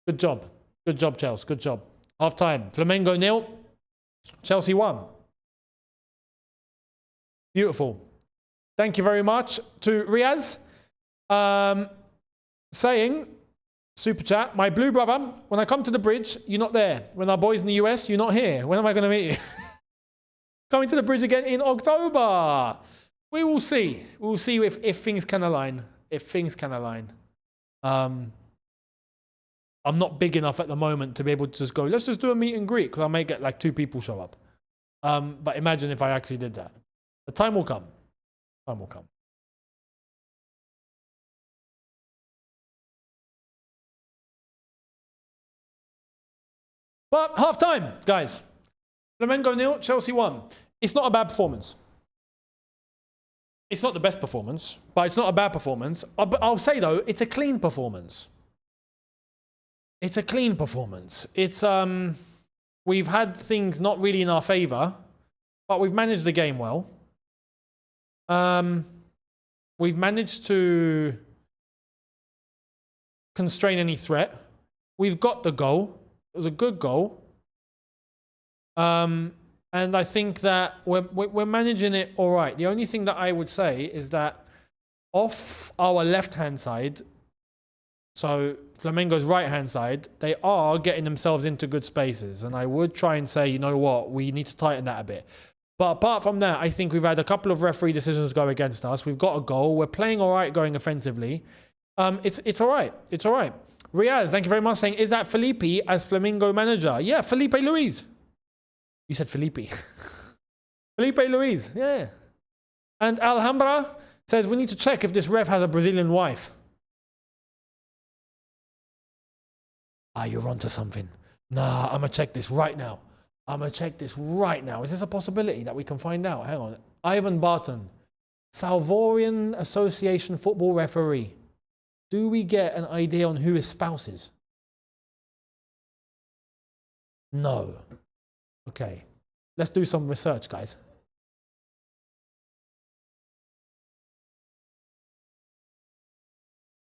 Good job. Good job, Chelsea. Good job. Half time. Flamengo 0. Chelsea 1. Beautiful. Thank you very much to Riaz. Saying, super chat, my blue brother, when I come to the bridge, you're not there. When our boys in the US, you're not here. When am I going to meet you? Coming to the bridge again in October. We will see. We'll see if things can align. If things can align. I'm not big enough at the moment to be able to just go, let's just do a meet and greet, because I may get like 2 people show up. But imagine if I actually did that. The time will come. Time will come. But half time, guys. Flamengo 0, Chelsea 1. It's not a bad performance. It's not the best performance, but it's not a bad performance. I'll say though, it's a clean performance. It's a clean performance. It's we've had things not really in our favor, but we've managed the game well. We've managed to constrain any threat. We've got the goal. It was a good goal. And I think that we're managing it all right. The only thing that I would say is that off our left-hand side, so Flamengo's right-hand side, they are getting themselves into good spaces. And I would try and say, you know what, we need to tighten that a bit. But apart from that, I think we've had a couple of referee decisions go against us. We've got a goal. We're playing all right going offensively. It's all right. It's all right. Riaz, thank you very much, saying, is that Felipe as Flamengo manager? Yeah, Felipe Luis. You said Felipe. Felipe Luis, yeah. And Alhambra says, we need to check if this ref has a Brazilian wife. Ah, you're onto something. Nah, I'm going to check this right now. I'm going to check this right now. Is this a possibility that we can find out? Hang on. Ivan Barton, Salvadorian Association football referee. Do we get an idea on who his spouse is? No. Okay. Let's do some research, guys.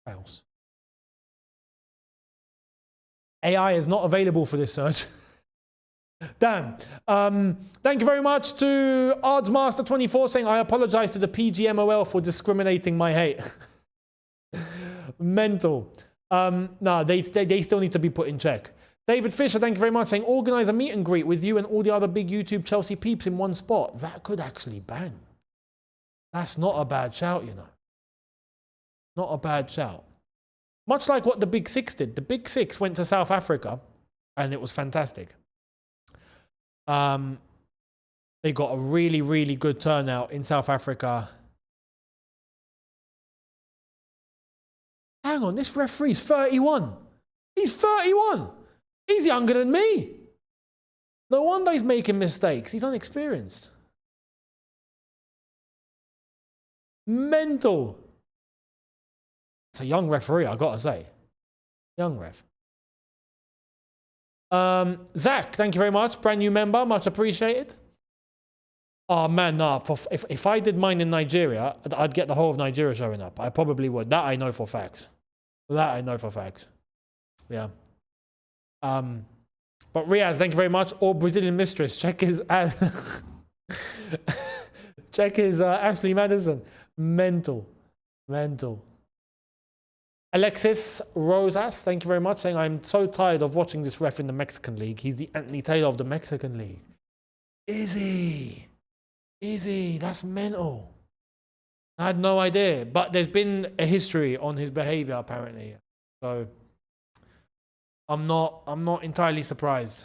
Spouse. AI is not available for this search. Damn. Thank you very much to Oddsmaster24 saying, I apologize to the PGMOL for discriminating my hate. Mental. No, they still need to be put in check. David Fisher, thank you very much, saying, organize a meet and greet with you and all the other big YouTube Chelsea peeps in one spot. That could actually bang. That's not a bad shout, you know. Not a bad shout. Much like what the Big Six did. The Big Six went to South Africa and it was fantastic. They got a really, really good turnout in South Africa. Hang on, this referee's 31. He's 31. He's younger than me. No wonder he's making mistakes. He's inexperienced. Mental. It's a young referee, I gotta say. Young ref. Zach, thank you very much. Brand new member, much appreciated. Oh man, nah. If I did mine in Nigeria, I'd get the whole of Nigeria showing up. I probably would. That I know for facts. That I know for facts. Yeah. But Riaz, thank you very much. Or Brazilian Mistress, check his check his Ashley Madison. Mental. Alexis Rosas, thank you very much, saying, I'm so tired of watching this ref in the Mexican League. He's the Anthony Taylor of the Mexican League. Is he? That's mental. I had no idea. But there's been a history on his behavior, apparently. So I'm not entirely surprised.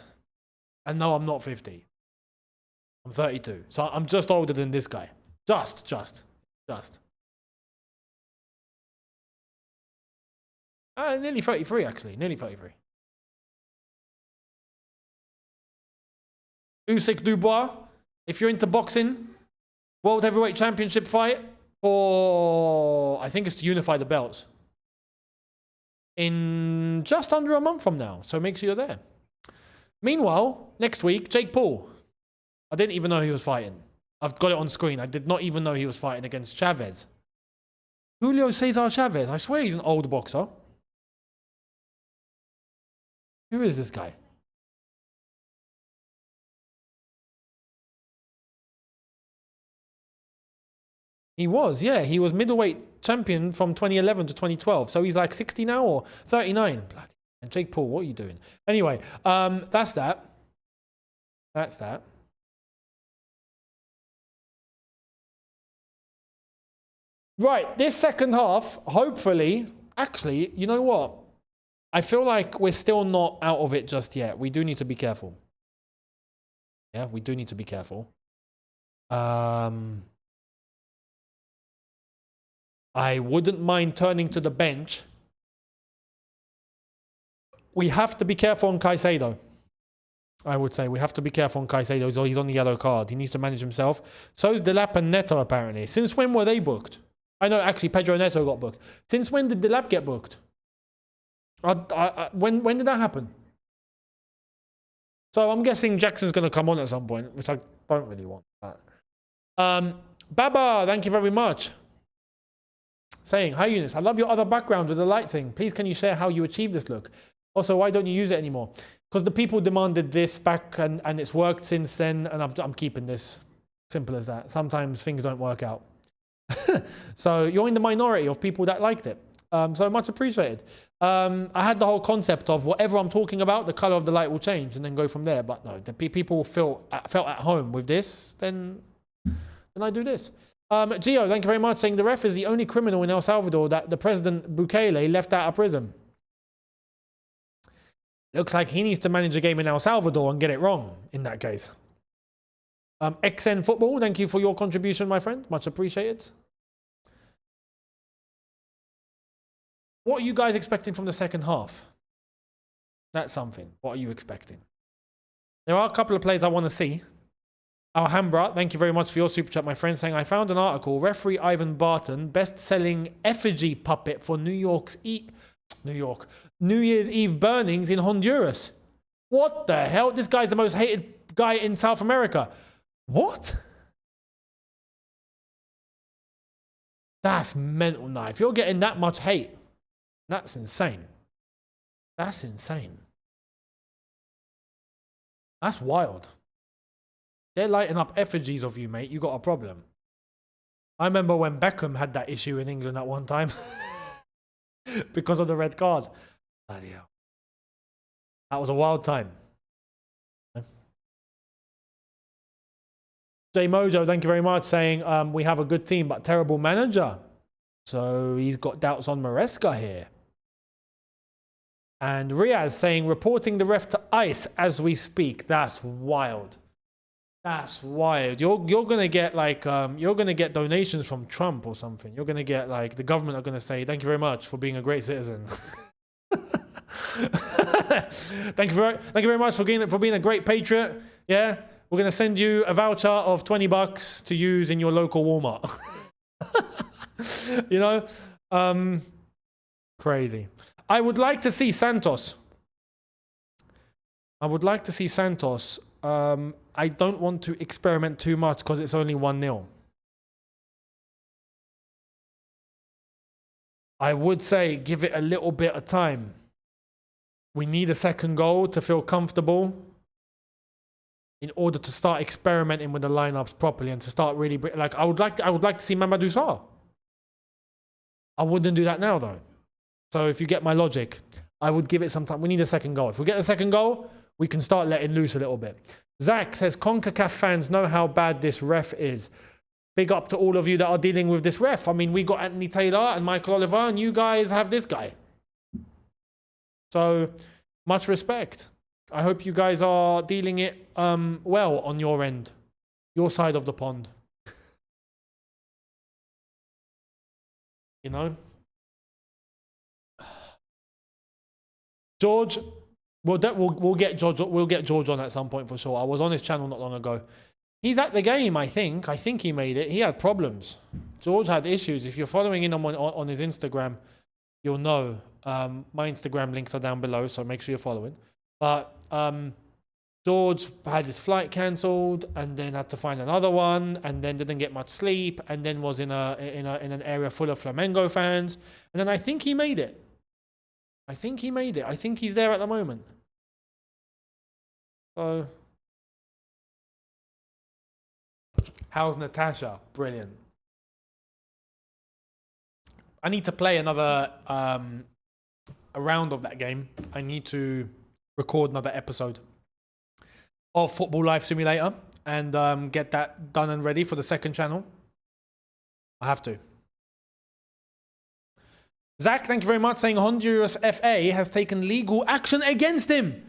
And no, I'm not 50. I'm 32. So I'm just older than this guy. Just. Nearly 33, actually. Nearly 33. Usyk Dubois, if you're into boxing, World Heavyweight Championship fight for, I think it's to unify the belts, in just under a month from now. So make sure you're there. Meanwhile, next week, Jake Paul. I didn't even know he was fighting. I've got it on screen. I did not even know he was fighting against Chavez. Julio Cesar Chavez. I swear he's an old boxer. Who is this guy? He was, yeah. He was middleweight champion from 2011 to 2012. So he's like 60 now or 39. Bloody. And Jake Paul, what are you doing? Anyway, that's that. That's that. Right, this second half, hopefully, actually, you know what? I feel like we're still not out of it just yet. We do need to be careful. Yeah, we do need to be careful. I wouldn't mind turning to the bench. We have to be careful on Caicedo. I would say we have to be careful on Caicedo. He's on the yellow card. He needs to manage himself. So is Delap and Neto, apparently. Since when were they booked? I know, actually, Pedro Neto got booked. Since when did Delap get booked? When did that happen? So I'm guessing Jackson's going to come on at some point, which I don't really want. Baba, thank you very much. Saying, hi Younes, I love your other background with the light thing. Please can you share how you achieved this look? Also, why don't you use it anymore? Because the people demanded this back and it's worked since then, and I'm keeping this. Simple as that. Sometimes things don't work out. So you're in the minority of people that liked it. So much appreciated. I had the whole concept of whatever I'm talking about, the color of the light will change and then go from there. But no, the people felt at home with this, then I do this. Gio, thank you very much, saying the ref is the only criminal in El Salvador that the President Bukele left out of prison. Looks like he needs to manage a game in El Salvador and get it wrong in that case. XN Football, thank you for your contribution, my friend. Much appreciated. What are you guys expecting from the second half? That's something. What are you expecting? There are a couple of plays I want to see. Alhambra, thank you very much for your super chat, my friend, saying, I found an article, referee Ivan Barton, best-selling effigy puppet for New Year's Eve burnings in Honduras. What the hell? This guy's the most hated guy in South America. What? That's mental. Now, if you're getting that much hate, that's insane. That's insane. That's wild. They're lighting up effigies of you, mate. You got a problem. I remember when Beckham had that issue in England at one time because of the red card. Bloody hell. That was a wild time. J Mojo, thank you very much, saying we have a good team but terrible manager. So he's got doubts on Maresca here. And Riaz saying reporting the ref to ICE as we speak. That's wild. That's wild. You're gonna get like you're gonna get donations from Trump or something. You're gonna get like the government are gonna say thank you very much for being a great citizen. thank you very much for being a great patriot. Yeah, we're gonna send you a voucher of $20 to use in your local Walmart. You know, crazy. I would like to see Santos. I would like to see Santos. I don't want to experiment too much because it's only 1-0. I would say give it a little bit of time. We need a second goal to feel comfortable in order to start experimenting with the lineups properly and to start really like I would like to see Mamadou Sarr. I wouldn't do that now though. So if you get my logic, I would give it some time. We need a second goal. If we get a second goal, we can start letting loose a little bit. Zach says, CONCACAF fans know how bad this ref is. Big up to all of you that are dealing with this ref. I mean, we got Anthony Taylor and Michael Oliver, and you guys have this guy. So, much respect. I hope you guys are dealing it well on your end. Your side of the pond. You know? George... We'll get George on at some point for sure. I was on his channel not long ago. He's at the game, I think. I think he made it. He had problems. George had issues. If you're following him on his Instagram, you'll know. My Instagram links are down below, so make sure you're following. But George had his flight cancelled, and then had to find another one, and then didn't get much sleep, and then was in an area full of Flamengo fans, and then I think he made it. I think he made it. I think he's there at the moment. So, how's Natasha? Brilliant. I need to play another a round of that game. I need to record another episode of Football Life Simulator and get that done and ready for the second channel. I have to. Zach, thank you very much, saying Honduras FA has taken legal action against him.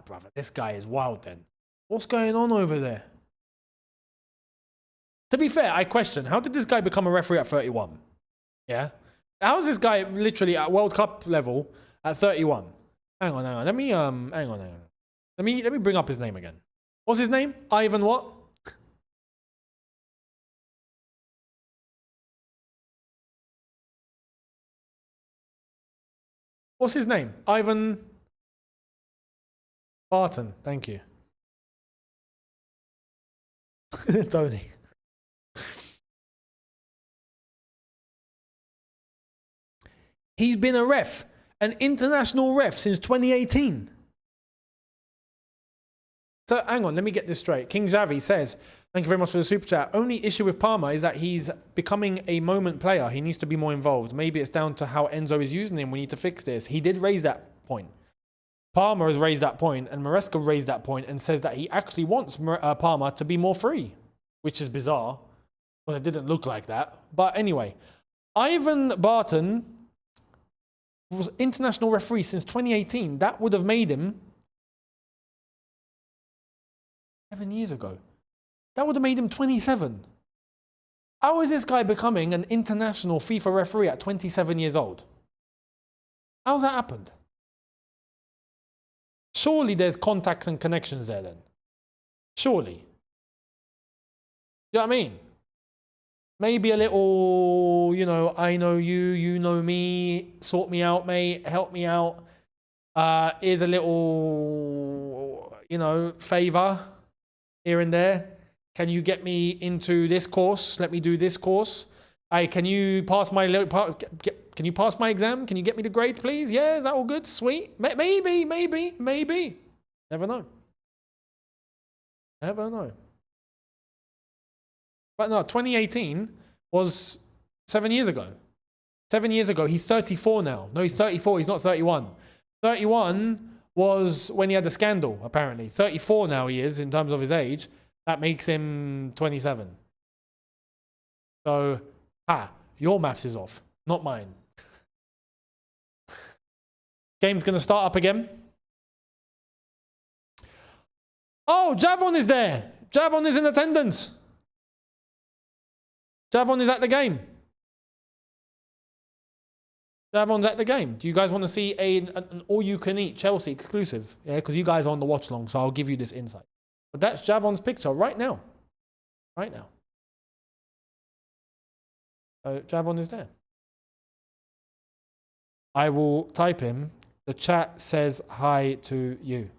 Brother, this guy is wild then. What's going on over there? To be fair, I question, how did this guy become a referee at 31? Yeah? How is this guy literally at World Cup level at 31? Hang on. Let me, hang on. Let me bring up his name again. What's his name? Ivan what? What's his name? Ivan Barton. Thank you. Tony. He's been a ref, an international ref since 2018. So hang on, let me get this straight. King Javi says, thank you very much for the super chat. Only issue with Palmer is that he's becoming a moment player. He needs to be more involved. Maybe it's down to how Enzo is using him. We need to fix this. He did raise that point. Palmer has raised that point, and Maresca raised that point and says that he actually wants Palmer to be more free, which is bizarre. Well, it didn't look like that. But anyway, Ivan Barton was international referee since 2018. That would have made him 7 years ago. That would have made him 27. How is this guy becoming an international FIFA referee at 27 years old? How's that happened? Surely there's contacts and connections there then. Surely. You know what I mean? Maybe a little, you know, I know you, you know me, sort me out, mate, help me out. Is a little, you know, favor here and there. Can you get me into this course? Let me do this course. Can you pass my can you pass my exam? Can you get me the grade, please? Yeah, is that all good? Sweet. Maybe. Never know. Never know. But no, 2018 was 7 years ago. 7 years ago. He's 34 now. No, he's 34. He's not 31. 31 was when he had the scandal, apparently. 34 now he is in terms of his age. That makes him 27. So, your maths is off, not mine. Game's going to start up again. Oh, Javon is there. Javon is in attendance. Javon is at the game. Javon's at the game. Do you guys want to see an all-you-can-eat Chelsea exclusive? Yeah, because you guys are on the watch long, so I'll give you this insight. But that's Javon's picture right now. Right now. So Javon is there. I will type him. The chat says hi to you.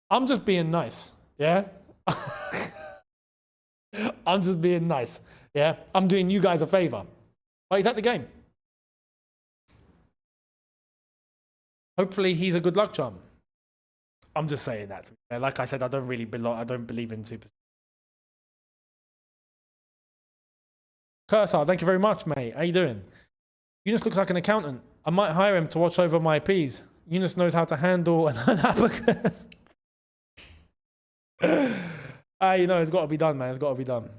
I'm just being nice, yeah? I'm just being nice, yeah? I'm doing you guys a favor. But he's at the game. Hopefully he's a good luck charm. I'm just saying that. Like I said, I don't believe in super. Cursor, thank you very much, mate. How you doing? Younes looks like an accountant. I might hire him to watch over my P's. Younes knows how to handle an abacus. You know, it's got to be done, man. It's got to be done.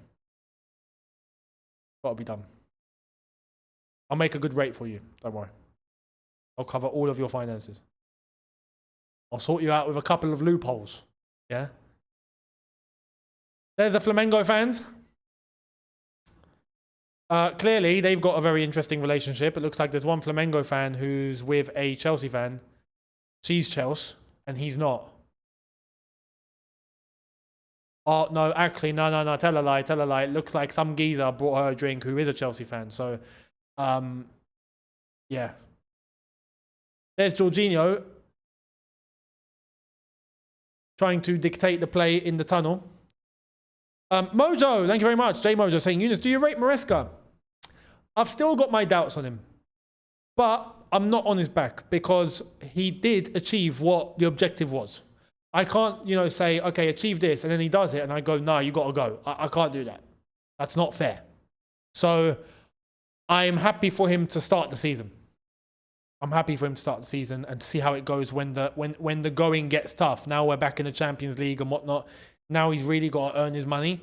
Got to be done. I'll make a good rate for you. Don't worry. I'll cover all of your finances. I'll sort you out with a couple of loopholes. Yeah? There's the Flamengo fans. Clearly, they've got a very interesting relationship. It looks like there's one Flamengo fan who's with a Chelsea fan. She's Chelsea, and he's not. Oh, no, actually, no. Tell a lie. It looks like some geezer brought her a drink who is a Chelsea fan. So, yeah. There's Jorginho trying to dictate the play in the tunnel. Mojo, thank you very much. J Mojo saying, Younes, do you rate Maresca? I've still got my doubts on him. But I'm not on his back because he did achieve what the objective was. I can't, you know, say, okay, achieve this, and then he does it, and I go, no, you got to go. I can't do that. That's not fair. So I'm happy for him to start the season. I'm happy for him to start the season and see how it goes when the going gets tough. Now we're back in the Champions League and whatnot. Now he's really got to earn his money.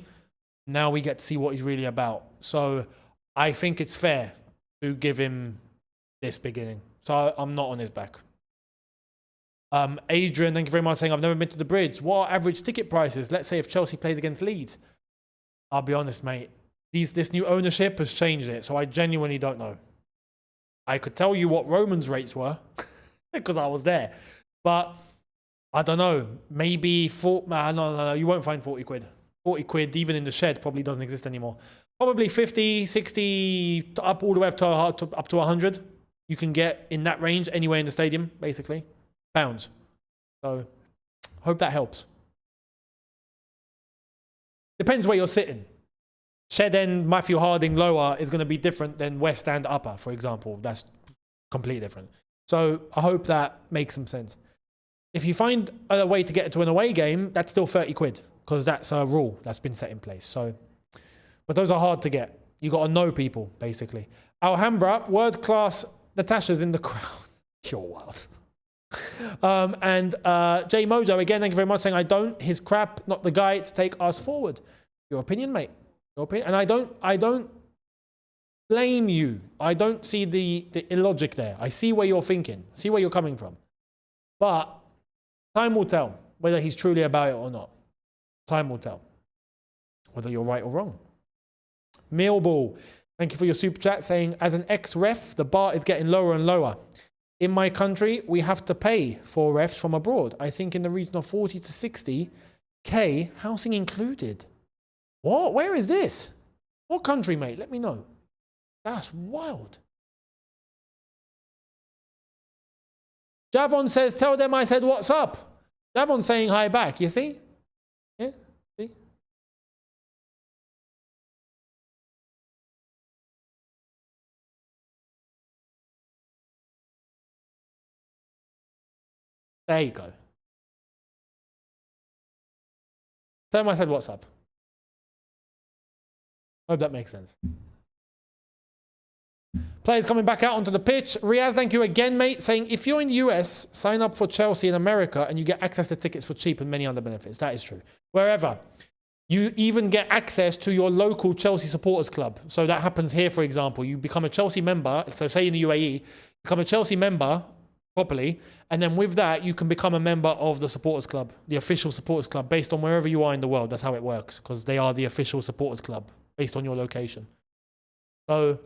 Now we get to see what he's really about. So I think it's fair to give him this beginning. So I'm not on his back. Adrian, thank you very much, saying, I've never been to the bridge. What are average ticket prices? Let's say if Chelsea plays against Leeds. I'll be honest, mate. This new ownership has changed it. So I genuinely don't know. I could tell you what Roman's rates were because I was there. But I don't know. Maybe no, you won't find 40 quid. 40 quid, even in the shed, probably doesn't exist anymore. Probably 50, 60, up all the way up to 100. You can get in that range anywhere in the stadium, basically. Pounds. So, hope that helps. Depends where you're sitting. Shed End, Matthew Harding, lower is going to be different than West End, upper, for example. That's completely different. So, I hope that makes some sense. If you find a way to get to an away game, that's still 30 quid because that's a rule that's been set in place. So, but those are hard to get. You got to know people, basically. Alhambra, world-class Natasha's in the crowd. You're wild. And J Mojo, again, thank you very much, saying, I don't, his crap, not the guy to take us forward. Your opinion, mate. Your opinion. And I don't blame you. I don't see the illogic there. I see where you're thinking. I see where you're coming from. But time will tell whether he's truly about it or not. Time will tell whether you're right or wrong. Millball, thank you for your super chat, saying, as an ex-ref, the bar is getting lower and lower. In my country, we have to pay for refs from abroad. I think in the region of 40 to 60K, housing included. What? Where is this? What country, mate? Let me know. That's wild. Javon says, tell them I said, what's up? Javon's saying hi back. You see? Yeah? See? There you go. Tell him I said what's up. Hope that makes sense. Players coming back out onto the pitch. Riaz, thank you again, mate, saying, if you're in the US, sign up for Chelsea in America and you get access to tickets for cheap and many other benefits. That is true. Wherever. You even get access to your local Chelsea supporters club. So that happens here, for example. You become a Chelsea member. So say in the UAE, become a Chelsea member properly. And then with that, you can become a member of the supporters club, the official supporters club, based on wherever you are in the world. That's how it works, because they are the official supporters club based on your location. So,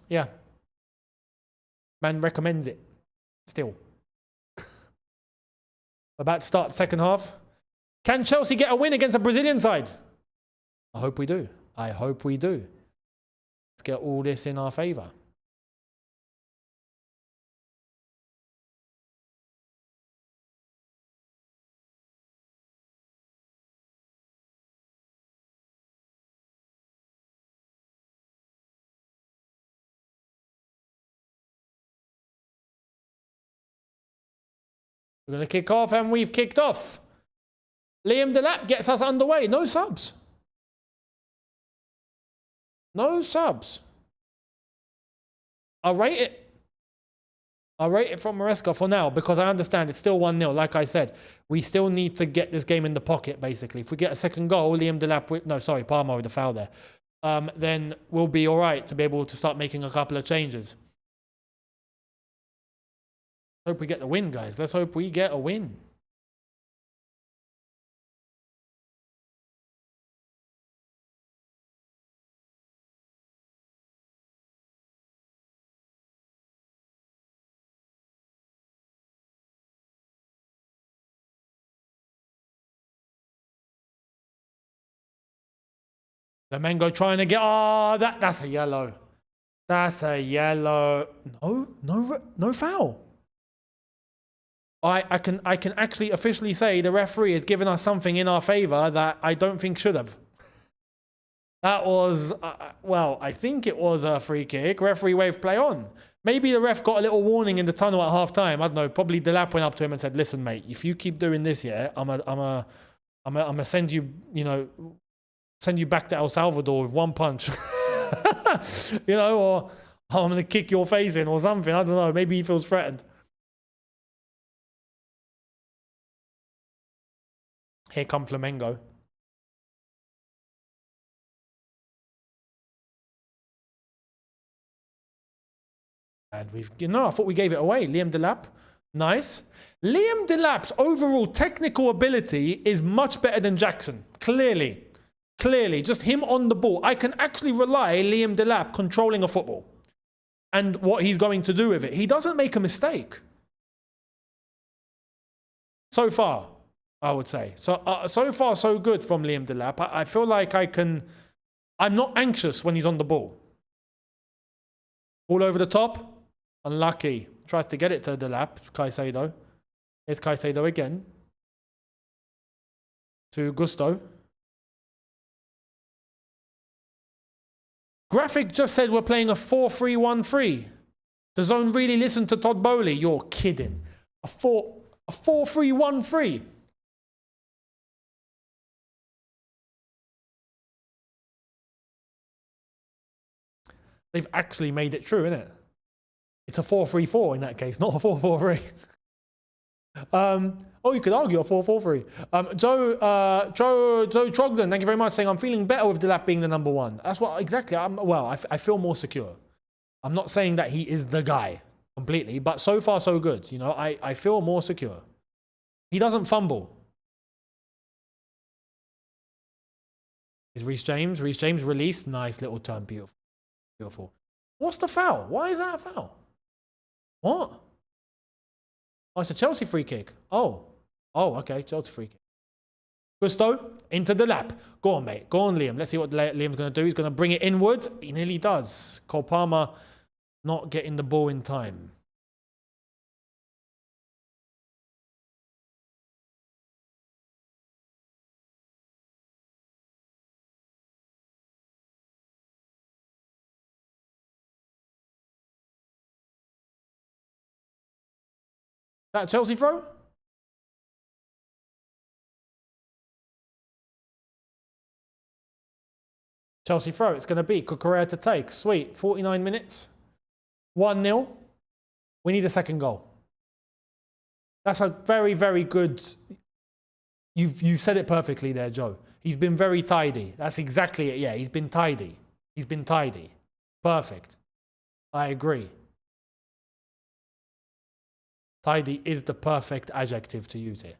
yeah. Man recommends it. Still. About to start the second half. Can Chelsea get a win against a Brazilian side? I hope we do. I hope we do. Let's get all this in our favour. We're going to kick off, and we've kicked off. Liam Delap gets us underway. No subs. No subs. I'll rate it. I'll rate it from Maresca for now, because I understand it's still 1-0. Like I said, we still need to get this game in the pocket, basically. If we get a second goal, Liam Delap, no, sorry, Palmer with the foul there, then we'll be all right to be able to start making a couple of changes. Hope we get the win, guys. Let's hope we get a win. Flamengo trying to get... Oh, that's a yellow. That's a yellow. No foul. I can actually officially say the referee has given us something in our favour that I don't think should have. That was, well, I think it was a free kick. Referee waved play on. Maybe the ref got a little warning in the tunnel at half time. I don't know. Probably Delap went up to him and said, listen, mate, if you keep doing this, yeah, I'm a send you, send you back to El Salvador with one punch. Or I'm going to kick your face in or something. I don't know. Maybe he feels threatened. Here come Flamengo. And I thought we gave it away. Liam Delap. Nice. Liam Delap's overall technical ability is much better than Jackson. Clearly. Just him on the ball. I can actually rely Liam Delap controlling a football and what he's going to do with it. He doesn't make a mistake. So far, I would say. So far, so good from Liam Delap. I feel like I'm not anxious when he's on the ball. Ball over the top. Unlucky. Tries to get it to Delap. Caicedo. Here's Caicedo again. To Gusto. Graphic just said we're playing a 4-3-1-3. Does Zone really listen to Todd Bowley? You're kidding. A 4-3-1-3. They've actually made it true, isn't it? It's a 4-3-4 in that case, not a 4-4-3. You could argue a 4-4-3. Joe Trogdon, thank you very much, saying I'm feeling better with Delap being the number one. That's what exactly. I feel more secure. I'm not saying that he is the guy completely, but so far so good. I feel more secure. He doesn't fumble. Is Reece James? Reece James released. Nice little turn. Beautiful. What's the foul? Why is that a foul? What? Oh, it's a Chelsea free kick. Oh, okay. Chelsea free kick. Gusto into the lap. Go on, mate. Go on, Liam. Let's see what Liam's going to do. He's going to bring it inwards. He nearly does. Cole Palmer not getting the ball in time. That a Chelsea throw? Chelsea throw, it's going to be Cucurella to take. Sweet, 49 minutes. 1-0. We need a second goal. That's a very, very good... You've said it perfectly there, Joe. He's been very tidy. That's exactly it. Yeah, he's been tidy. He's been tidy. Perfect. I agree. Tidy is the perfect adjective to use here.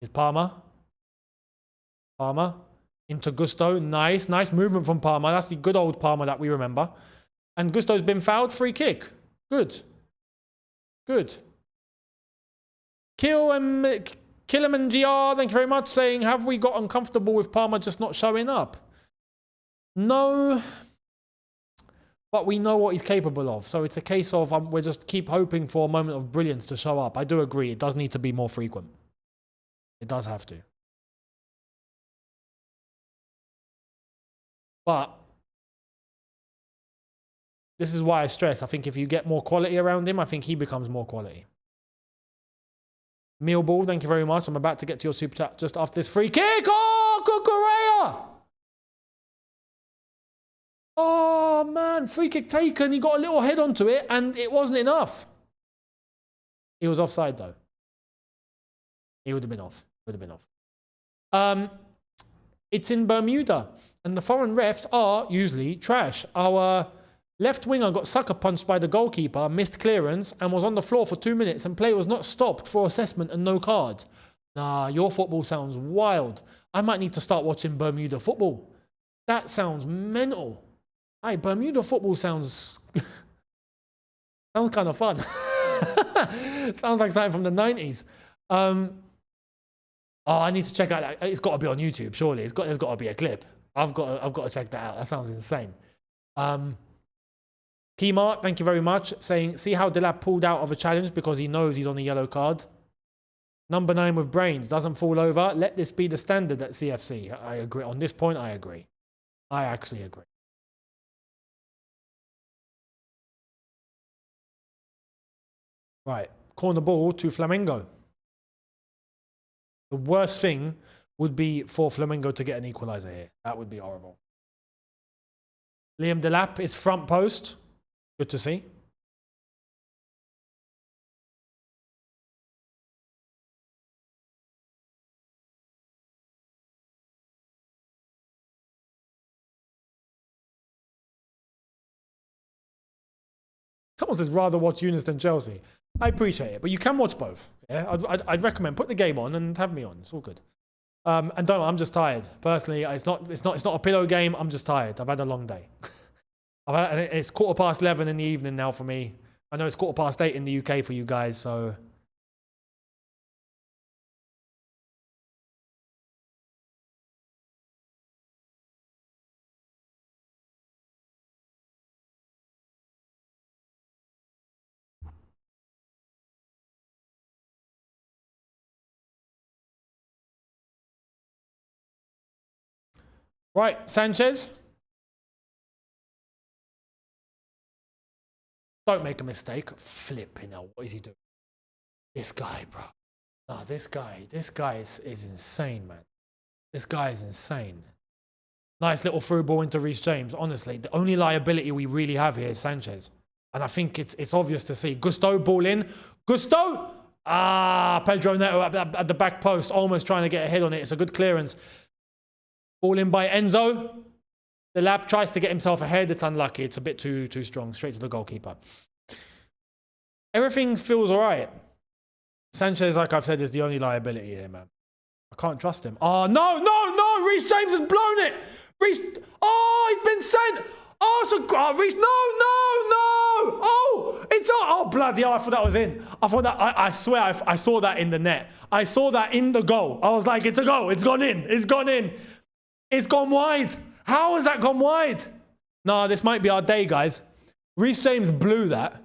Is Palmer. Palmer. Into Gusto. Nice. Nice movement from Palmer. That's the good old Palmer that we remember. And Gusto's been fouled. Free kick. Good. Good. Kilimanjaro, thank you very much, saying, have we got uncomfortable with Palmer just not showing up? No. But we know what he's capable of. So it's a case of we just keep hoping for a moment of brilliance to show up. I do agree. It does need to be more frequent. It does have to. But this is why I stress. I think if you get more quality around him, I think he becomes more quality. Mealball, thank you very much. I'm about to get to your super chat just after this free kick. Oh, Cucurella! Oh, man. Free kick taken. He got a little head onto it, and it wasn't enough. He was offside, though. He would have been off. Would have been off. It's in Bermuda, and the foreign refs are usually trash. Our left winger got sucker punched by the goalkeeper, missed clearance, and was on the floor for 2 minutes, and play was not stopped for assessment and no card. Nah, your football sounds wild. I might need to start watching Bermuda football. That sounds mental. Hey, Bermuda football sounds... sounds kind of fun. Sounds like something from the 90s. Oh, I need to check out that. It's got to be on YouTube, surely. There's got to be a clip. I've got to check that out. That sounds insane. Kmart, thank you very much, saying, see how Delap pulled out of a challenge because he knows he's on a yellow card. Number 9 with brains, doesn't fall over. Let this be the standard at CFC. I agree. On this point, I agree. I actually agree. Right, corner ball to Flamengo. The worst thing would be for Flamengo to get an equaliser here. That would be horrible. Liam Delap is front post. Good to see. Someone says rather watch Younes than Chelsea. I appreciate it, but you can watch both. Yeah, I'd recommend put the game on and have me on. It's all good. And don't. I'm just tired. Personally, it's not a pillow game. I'm just tired. I've had a long day. It's 11:15 in the evening now for me. I know it's 8:15 in the UK for you guys. So. Right, Sanchez. Don't make a mistake. Flipping hell, what is he doing? This guy, bro. No, this guy is insane, man. This guy is insane. Nice little through ball into Reece James. Honestly, the only liability we really have here is Sanchez. And I think it's obvious to see. Gusto, ball in. Gusto! Ah, Pedro Neto at the back post, almost trying to get a hit on it. It's a good clearance. Ball in by Enzo. The lab tries to get himself ahead. It's unlucky. It's a bit too strong. Straight to the goalkeeper. Everything feels all right. Sanchez, like I've said, is the only liability here, man. I can't trust him. Oh, no. Reece James has blown it. He's been sent. Reece, no. Oh, bloody hell. I thought that was in. I swear, I saw that in the net. I saw that in the goal. I was like, it's a goal. It's gone in. It's gone in. It's gone wide. How has that gone wide? No, this might be our day, guys. Reece James blew that.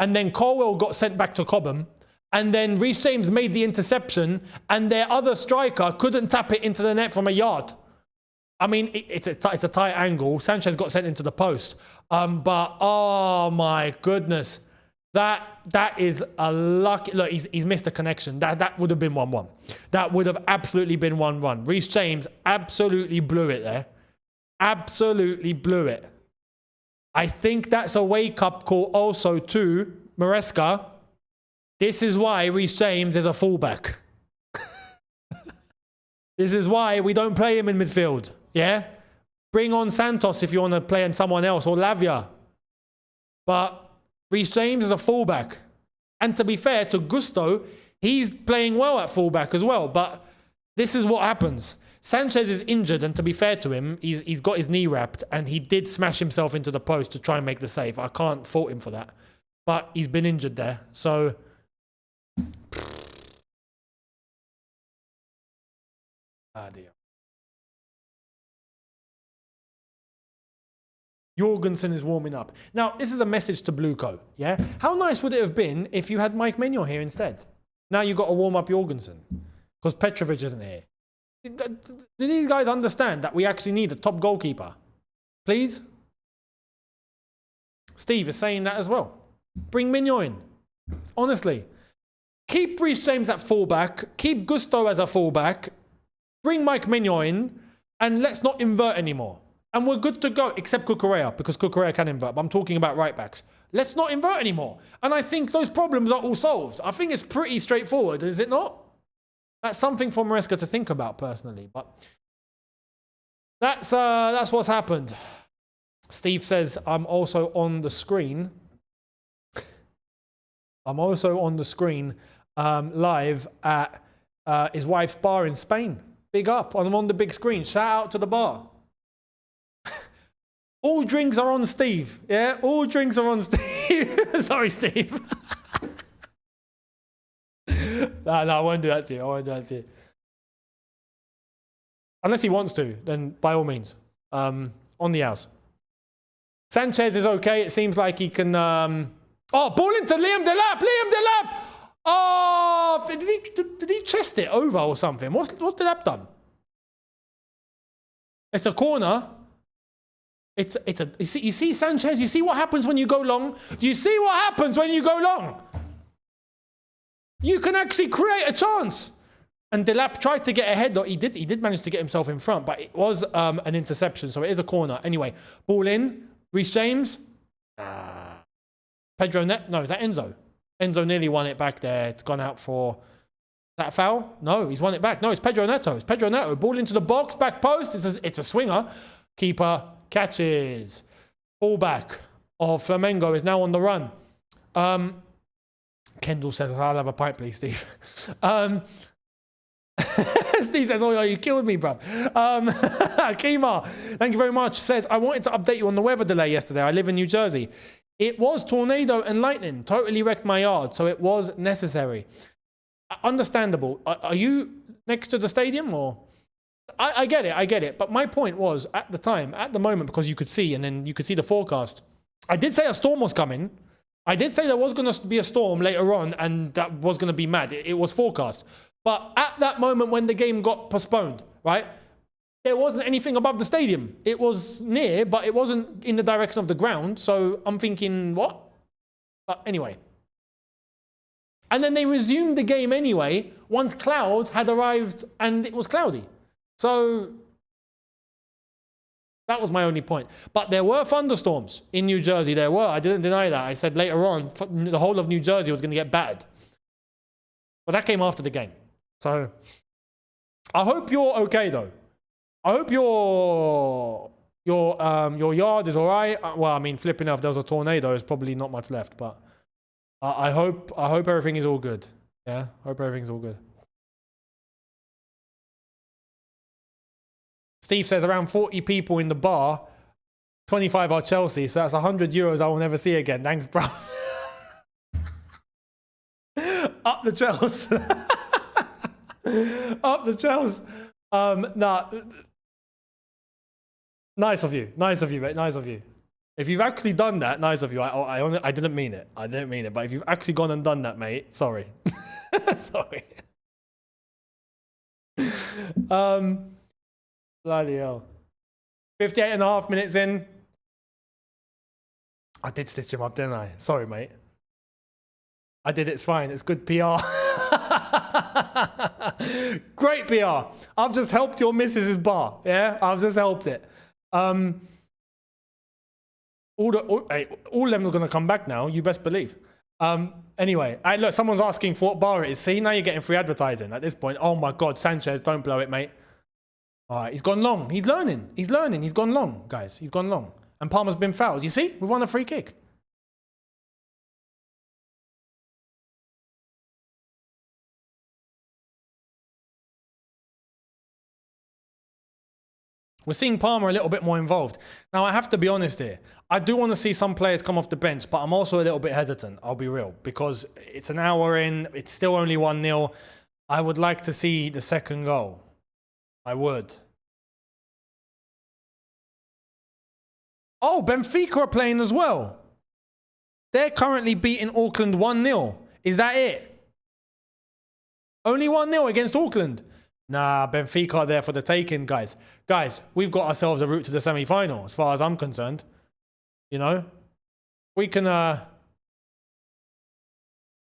And then Colwell got sent back to Cobham. And then Reece James made the interception. And their other striker couldn't tap it into the net from a yard. I mean, it's a tight angle. Sanchez got sent into the post. But, oh my goodness. That is a lucky... Look, he's missed a connection. That would have been 1-1. That would have absolutely been 1-1. Reece James absolutely blew it there. Absolutely blew it. I think that's a wake-up call also to Maresca. This is why Reece James is a fullback. This is why we don't play him in midfield. Yeah? Bring on Santos if you want to play in someone else, or Lavia. But Reece James is a fullback. And to be fair to Gusto, he's playing well at fullback as well. But this is what happens. Sanchez is injured, and to be fair to him, he's got his knee wrapped, and he did smash himself into the post to try and make the save. I can't fault him for that. But he's been injured there. So... Ah, dear. Jorgensen is warming up. Now, this is a message to Blueco, yeah? How nice would it have been if you had Mike Maignan here instead? Now you've got to warm up Jorgensen because Petrovic isn't here. Do these guys understand that we actually need a top goalkeeper? Please? Steve is saying that as well. Bring Maignan in. Honestly. Keep Reece James at fullback. Keep Gusto as a fullback. Bring Mike Maignan in. And let's not invert anymore. And we're good to go, except Cucurella, because Cucurella can invert. But I'm talking about right-backs. Let's not invert anymore. And I think those problems are all solved. I think it's pretty straightforward, is it not? That's something for Maresca to think about, personally. But that's what's happened. Steve says, I'm also on the screen. I'm also on the screen live at his wife's bar in Spain. Big up. I'm on the big screen. Shout out to the bar. All drinks are on Steve. Yeah, all drinks are on Steve. Sorry, Steve. No, I won't do that to you. I won't do that to you. Unless he wants to, then by all means. On the house. Sanchez is okay. It seems like he can... Oh, ball into Liam Delap! Liam Delap! Oh, did he chest it over or something? What's Delap done? It's a corner. You see Sanchez? You see what happens when you go long? Do you see what happens when you go long? You can actually create a chance. And Delap tried to get ahead. He did manage to get himself in front, but it was an interception, so it is a corner. Anyway, ball in. Reece James. Pedro Neto. No, is that Enzo? Enzo nearly won it back there. It's gone out for... That foul? No, he's won it back. No, it's Pedro Neto. It's Pedro Neto. Ball into the box, back post. It's a swinger. Keeper catches. Fullback of Flamengo is now on the run. Kendall says, I'll have a pint, please, Steve. Steve says, oh, you killed me, bruv. Kima, thank you very much, says, I wanted to update you on the weather delay yesterday. I live in New Jersey. It was tornado and lightning. Totally wrecked my yard, so it was necessary. Understandable. Are you next to the stadium or... I get it. But my point was, at the time, at the moment, because you could see, and then you could see the forecast. I did say a storm was coming. I did say there was going to be a storm later on, and that was going to be mad. It was forecast. But at that moment when the game got postponed, right, there wasn't anything above the stadium. It was near, but it wasn't in the direction of the ground. So I'm thinking, what? But anyway. And then they resumed the game anyway, once clouds had arrived and it was cloudy. So that was my only point. But there were thunderstorms in New Jersey. There were. I didn't deny that. I said later on, the whole of New Jersey was going to get bad. But that came after the game. So I hope you're okay, though. I hope your yard is all right. Well, I mean, flipping out, if there was a tornado, there's probably not much left. But I hope everything is all good. Yeah, I hope everything's all good. Steve says around 40 people in the bar, 25 are Chelsea, so that's 100 euros I will never see again. Thanks, bro. Up the Chelsea. Up the Chelsea. Nah. Nice of you, mate. Nice of you. If you've actually done that, nice of you. I didn't mean it. I didn't mean it. But if you've actually gone and done that, mate, sorry. Sorry. Bloody hell. 58.5 minutes in. I did stitch him up, didn't I? Sorry, mate. I did, it's fine. It's good PR. Great PR. I've just helped your missus's bar. Yeah, I've just helped it. All of them are going to come back now. You best believe. Anyway, look, someone's asking for what bar it is. See, now you're getting free advertising at this point. Oh my God, Sanchez, don't blow it, mate. All right, he's gone long. He's learning. He's learning. He's gone long, guys. He's gone long. And Palmer's been fouled. You see? We won a free kick. We're seeing Palmer a little bit more involved. Now, I have to be honest here. I do want to see some players come off the bench, but I'm also a little bit hesitant, I'll be real, because it's an hour in, it's still only 1-0. I would like to see the second goal. I would. Oh, Benfica are playing as well. They're currently beating Auckland 1-0. Is that it? Only 1-0 against Auckland. Nah, Benfica are there for the taking, guys. Guys, we've got ourselves a route to the semi-final, as far as I'm concerned. You know? We can,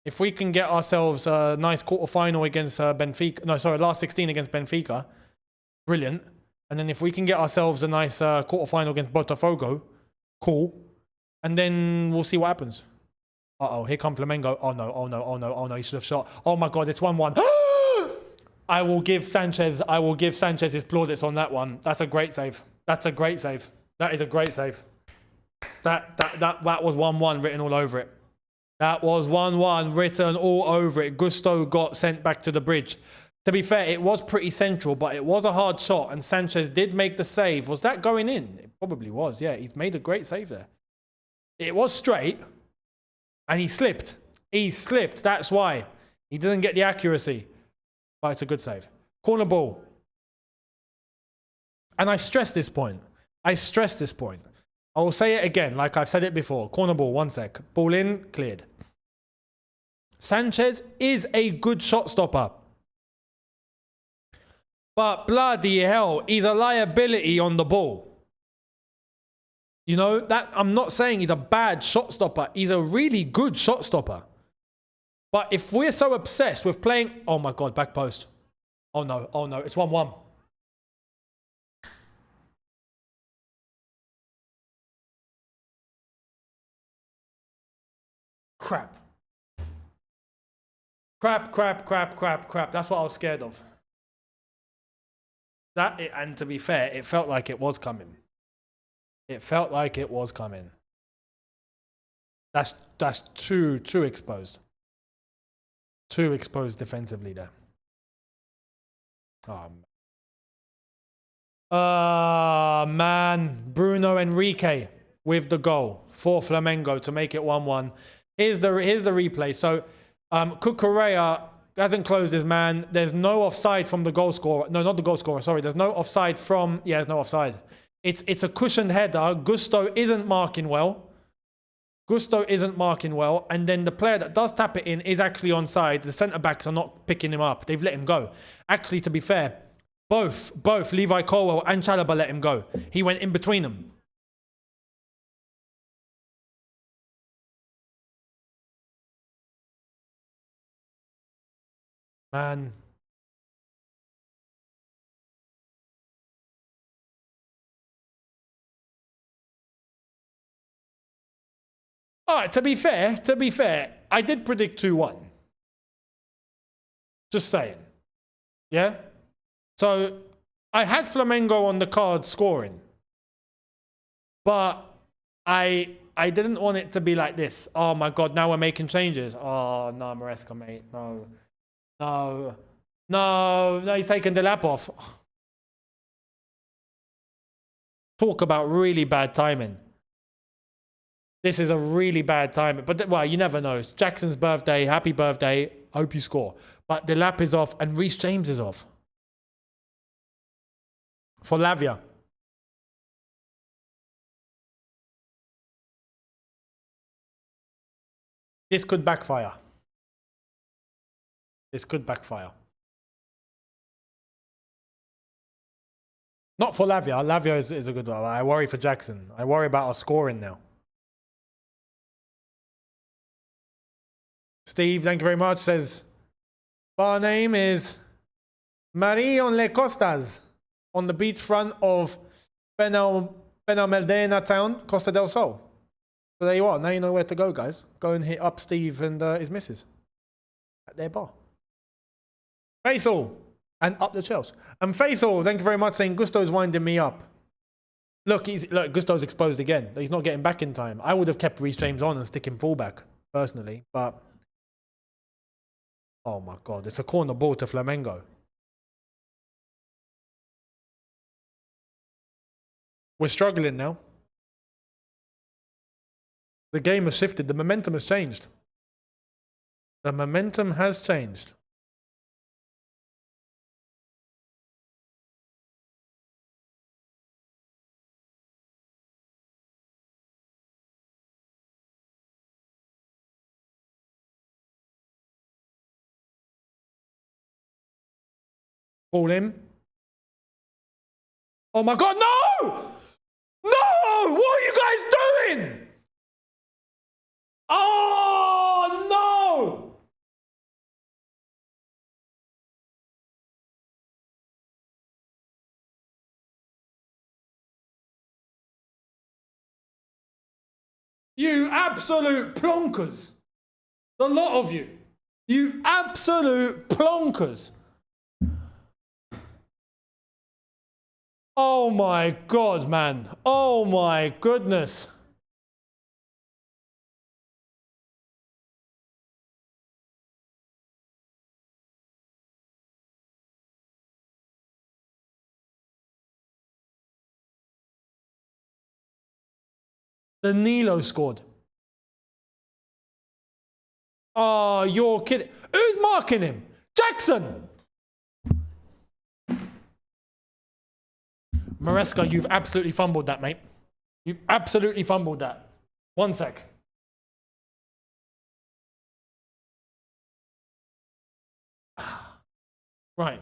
if we can get ourselves a nice quarter-final against Benfica... No, sorry, last 16 against Benfica. Brilliant. And then if we can get ourselves a nice quarter-final against Botafogo, cool. And then we'll see what happens. Uh-oh, here come Flamengo. Oh, no, oh, no, oh, no, oh, no, he should have shot. Oh, my God, it's 1-1. I will give Sanchez his plaudits on that one. That's a great save. That's a great save. That is a great save. That was 1-1 written all over it. That was 1-1 written all over it. Gusto got sent back to the bridge. To be fair, it was pretty central, but it was a hard shot, and Sanchez did make the save. Was that going in? It probably was, yeah. He's made a great save there. It was straight, and he slipped. He slipped, that's why. He didn't get the accuracy. But it's a good save. Corner ball. And I stress this point. I stress this point. I will say it again, like I've said it before. Corner ball, 1 sec. Ball in, cleared. Sanchez is a good shot stopper. But bloody hell, he's a liability on the ball. You know, that I'm not saying he's a bad shot stopper. He's a really good shot stopper. But if we're so obsessed with playing... Oh my God, back post. Oh no, it's 1-1. Crap. Crap. That's what I was scared of. And to be fair, it felt like it was coming. It felt like it was coming. That's too exposed. Too exposed defensively there. Man. Bruno Henrique with the goal for Flamengo to make it 1-1. Here's the replay. So Cucurella hasn't closed his man. There's no offside from the goal scorer. No, not the goal scorer. Sorry, there's no offside from... Yeah, there's no offside. It's a cushioned header. Gusto isn't marking well. And then the player that does tap it in is actually onside. The centre-backs are not picking him up. They've let him go. Actually, to be fair, both Levi Colwell and Chalobah let him go. He went in between them. Man. All right, to be fair, I did predict 2-1. Just saying. Yeah? So, I had Flamengo on the card scoring. But I didn't want it to be like this. Oh my God, now we're making changes. Oh, no, Maresca, mate. No, he's taking the lap off. Talk about really bad timing. This is a really bad timing. But, well, you never know. It's Jackson's birthday. Happy birthday. Hope you score. But the lap is off and Reece James is off. For Lavia. This could backfire. Not for Lavia. Lavia is a good one. I worry for Jackson. I worry about our scoring now. Steve, thank you very much. Says, bar name is Marie on Le Costas on the beachfront of Benalmádena town, Costa del Sol. So there you are. Now you know where to go, guys. Go and hit up Steve and his missus at their bar. Faisal and up the Chelsea. And Faisal, thank you very much, saying Gusto's winding me up. Look, Gusto's exposed again. He's not getting back in time. I would have kept Reece James on and stick him fullback, personally. But, oh my God, it's a corner ball to Flamengo. We're struggling now. The game has shifted. The momentum has changed. The momentum has changed. Ball in. Oh my God, no! No! What are you guys doing? Oh no! You absolute plonkers. The lot of you. You absolute plonkers. Oh my God, man. Oh my goodness. Danilo scored. Oh, you're kidding. Who's marking him? Jackson! Maresca, you've absolutely fumbled that, mate. You've absolutely fumbled that. 1 sec. Right.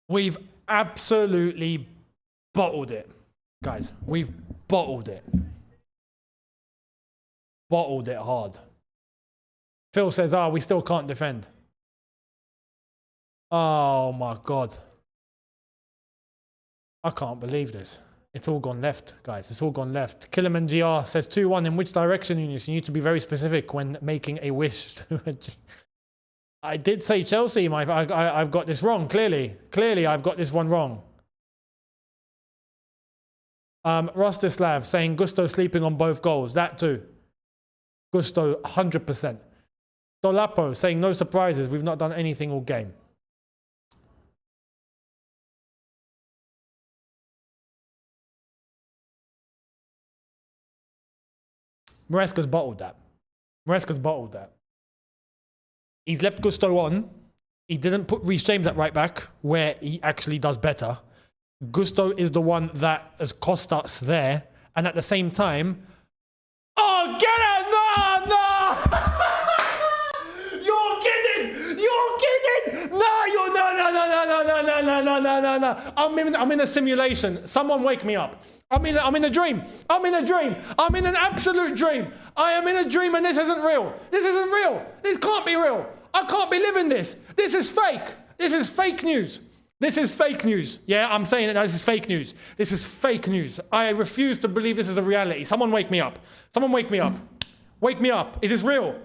We've absolutely bottled it, guys. We've bottled it. Bottled it hard. Phil says, we still can't defend. Oh my God. I can't believe this. It's all gone left, guys. It's all gone left. Kilimanjaro says 2-1. In which direction, Younes? You need to be very specific when making a wish to I did say Chelsea. I've got this wrong, clearly. Clearly, I've got this one wrong. Rostislav saying Gusto sleeping on both goals. That too. Gusto, 100%. Dolapo saying no surprises. We've not done anything all game. Maresca's bottled that. Maresca's bottled that. He's left Gusto on. He didn't put Reece James at right back, where he actually does better. Gusto is the one that has cost us there. And at the same time... Oh, get it! No, no! You're kidding! You're kidding! No, you're... No. I'm in a simulation. Someone wake me up. I'm in a dream. I'm in a dream. I'm in an absolute dream. I am in a dream and this isn't real. This isn't real. This can't be real. I can't be living this. This is fake. This is fake news. This is fake news. Yeah, I'm saying it now. This is fake news. This is fake news. I refuse to believe this is a reality. Someone wake me up. Someone wake me up. Wake me up. Is this real?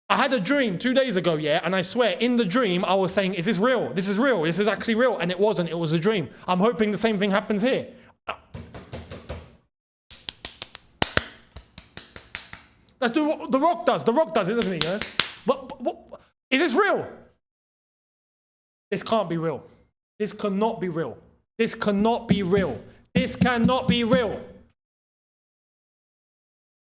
I had a dream 2 days ago, yeah, and I swear, in the dream, I was saying, is this real? This is real. This is actually real. And it wasn't. It was a dream. I'm hoping the same thing happens here. Let's do what The Rock does. The Rock does it, doesn't he? Yeah? What? Is this real? This can't be real. This cannot be real. This cannot be real. This cannot be real.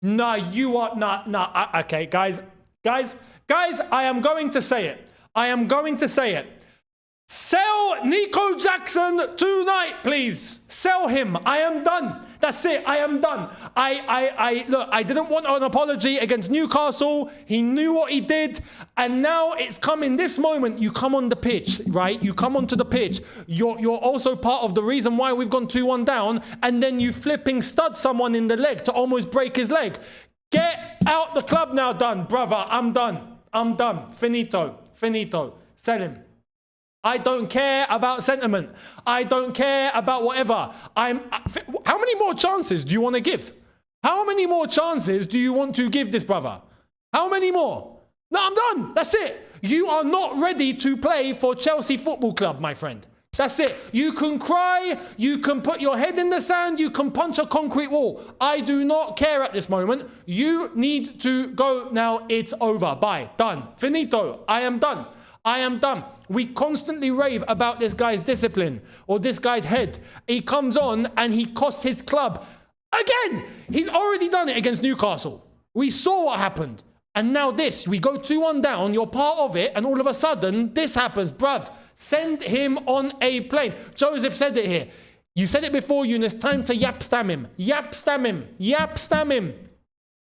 No, you are not. No, okay, guys, I am going to say it. I am going to say it. Sell Nico Jackson tonight, please. Sell him. I am done. That's it. I am done. Look, I didn't want an apology against Newcastle. He knew what he did. And now it's coming this moment. You come on the pitch, right? You come onto the pitch. You're also part of the reason why we've gone 2-1 down. And then you flipping stud someone in the leg to almost break his leg. Get out the club now, done. Brother, I'm done. I'm done. Finito. Finito. Sell him. I don't care about sentiment. I don't care about whatever. How many more chances do you want to give? How many more chances do you want to give this brother? How many more? No, I'm done. That's it. You are not ready to play for Chelsea Football Club, my friend. That's it. You can cry. You can put your head in the sand. You can punch a concrete wall. I do not care at this moment. You need to go now. It's over. Bye. Done. Finito. I am done. I am done. We constantly rave about this guy's discipline or this guy's head. He comes on and he costs his club. Again, he's already done it against Newcastle. We saw what happened. And now this, we go 2-1 down, you're part of it, and all of a sudden, this happens. Bruv, send him on a plane. Joseph said it here. You said it before, Younes. Time to yap stam him. Yap stam him. Yap stam him.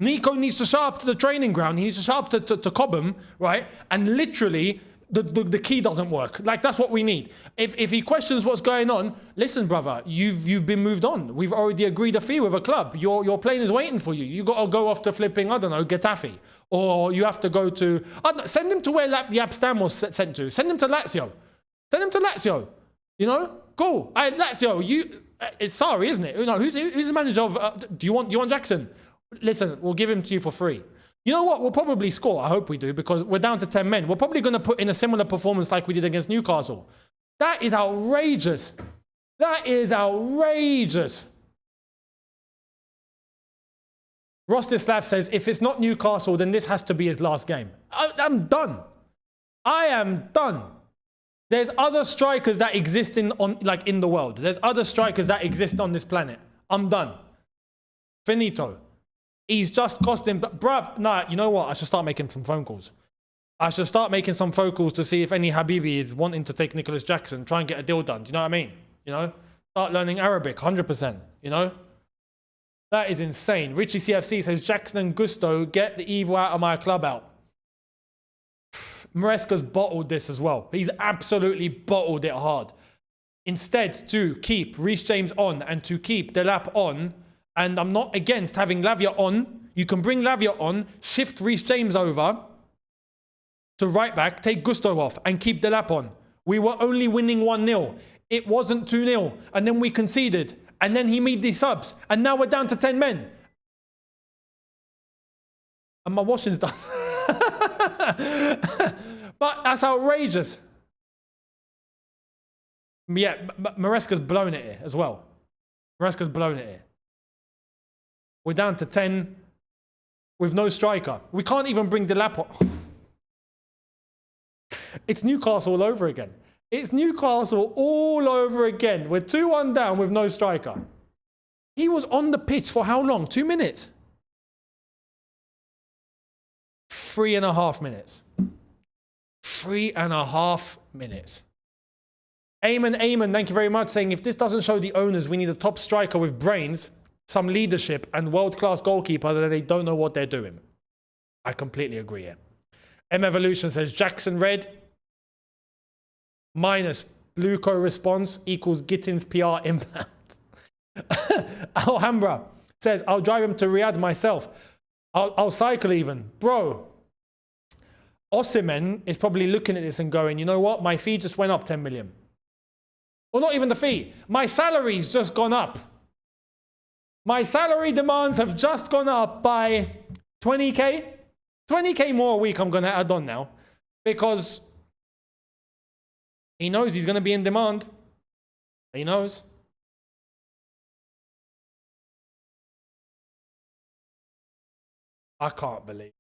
Nico needs to show up to the training ground. He needs to show up to Cobham, right? And literally, the key doesn't work. Like, that's what we need. If he questions what's going on, listen, brother, you've been moved on. We've already agreed a fee with a club. Your plane is waiting for you. You got to go off to flipping, I don't know, Getafe. Or you have to go to, I don't know, send him to where Yap Stam was sent to. Send him to Lazio. Send him to Lazio. You know? Cool. Lazio, it's Sarri, isn't it? You know, who's the manager of, do you want Jackson? Listen, we'll give him to you for free. You know what? We'll probably score. I hope we do, because we're down to 10 men. We're probably going to put in a similar performance like we did against Newcastle. That is outrageous. That is outrageous. Rostislav says, if it's not Newcastle, then this has to be his last game. I'm done. I am done. There's other strikers that exist in the world. There's other strikers that exist on this planet. I'm done. Finito. He's just costing, but bruv, nah, you know what? I should start making some phone calls. I should start making some phone calls to see if any Habibi is wanting to take Nicholas Jackson, try and get a deal done. Do you know what I mean? You know? Start learning Arabic, 100%, you know? That is insane. Richie CFC says, Jackson and Gusto, get the evil out of my club out. Maresca's bottled this as well. He's absolutely bottled it hard. Instead, to keep Reece James on and to keep Delap on, and I'm not against having Lavia on. You can bring Lavia on, shift Reece James over to right back, take Gusto off, and keep Delap on. We were only winning 1-0. It wasn't 2-0. And then we conceded. And then he made these subs. And now we're down to 10 men. And my washing's done. But that's outrageous. Yeah, Maresca's blown it here as well. Maresca's blown it here. We're down to 10 with no striker. We can't even bring Delap on. It's Newcastle all over again. It's Newcastle all over again. We're 2-1 down with no striker. He was on the pitch for how long? 2 minutes? 3.5 minutes. 3.5 minutes. Eamon, thank you very much, saying if this doesn't show the owners we need a top striker with brains, some leadership and world-class goalkeeper, that they don't know what they're doing. I completely agree here. M Evolution says Jackson red minus blue co-response equals Gittins PR impact. Alhambra says I'll drive him to Riyadh myself. I'll cycle even. Bro, Osimhen is probably looking at this and going, you know what? My fee just went up 10 million. Well, not even the fee. My salary's just gone up. My salary demands have just gone up by 20k. 20k more a week I'm going to add on now. Because he knows he's going to be in demand. He knows. I can't believe.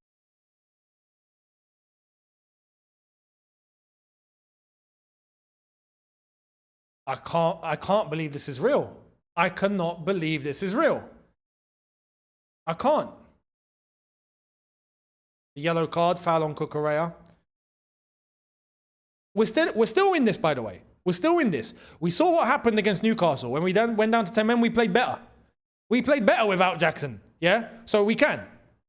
I can't believe this is real. I cannot believe this is real. I can't. The yellow card, foul on Cucurella. We're still in this, by the way. We're still in this. We saw what happened against Newcastle. When we then went down to 10 men, we played better. We played better without Jackson. Yeah? So we can.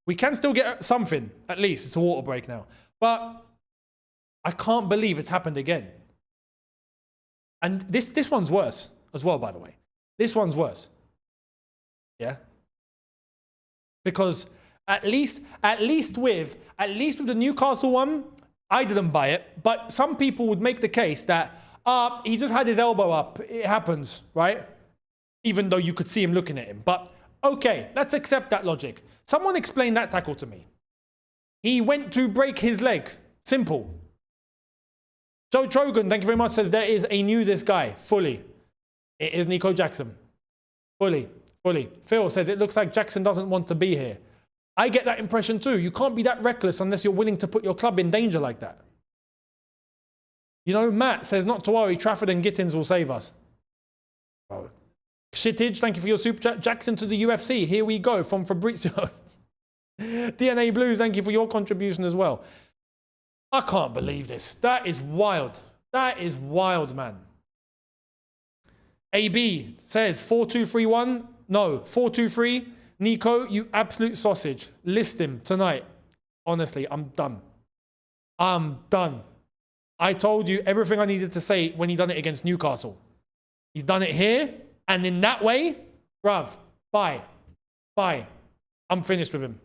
We can still get something, at least. It's a water break now. But I can't believe it's happened again. And this one's worse as well, by the way. This one's worse. Yeah? Because at least with the Newcastle one, I didn't buy it. But some people would make the case that he just had his elbow up. It happens, right? Even though you could see him looking at him. But okay, let's accept that logic. Someone explain that tackle to me. He went to break his leg. Simple. Joe Trogan, thank you very much, says there is a new this guy. Fully. It is Nico Jackson. Fully. Phil says it looks like Jackson doesn't want to be here. I get that impression too. You can't be that reckless unless you're willing to put your club in danger like that. You know, Matt says not to worry, Trafford and Gittins will save us. Oh. Shittage, thank you for your super chat. Jackson to the UFC. Here we go from Fabrizio. DNA Blues, thank you for your contribution as well. I can't believe this. That is wild. That is wild, man. AB says 4-2-3-1. No, 4-2-3. Nico, you absolute sausage. List him tonight. Honestly, I'm done. I'm done. I told you everything I needed to say when he done it against Newcastle. He's done it here, and in that way, bruv, bye. Bye. I'm finished with him.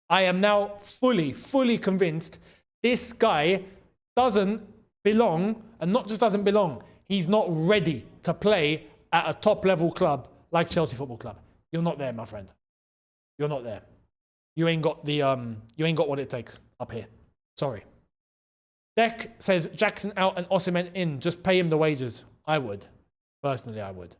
I am now fully convinced this guy doesn't belong, and not just doesn't belong, he's not ready to play at a top-level club like Chelsea Football Club. You're not there, my friend. You're not there. You ain't got the you ain't got what it takes up here. Sorry. Deck says Jackson out and Osimhen in. Just pay him the wages. I would. Personally, I would.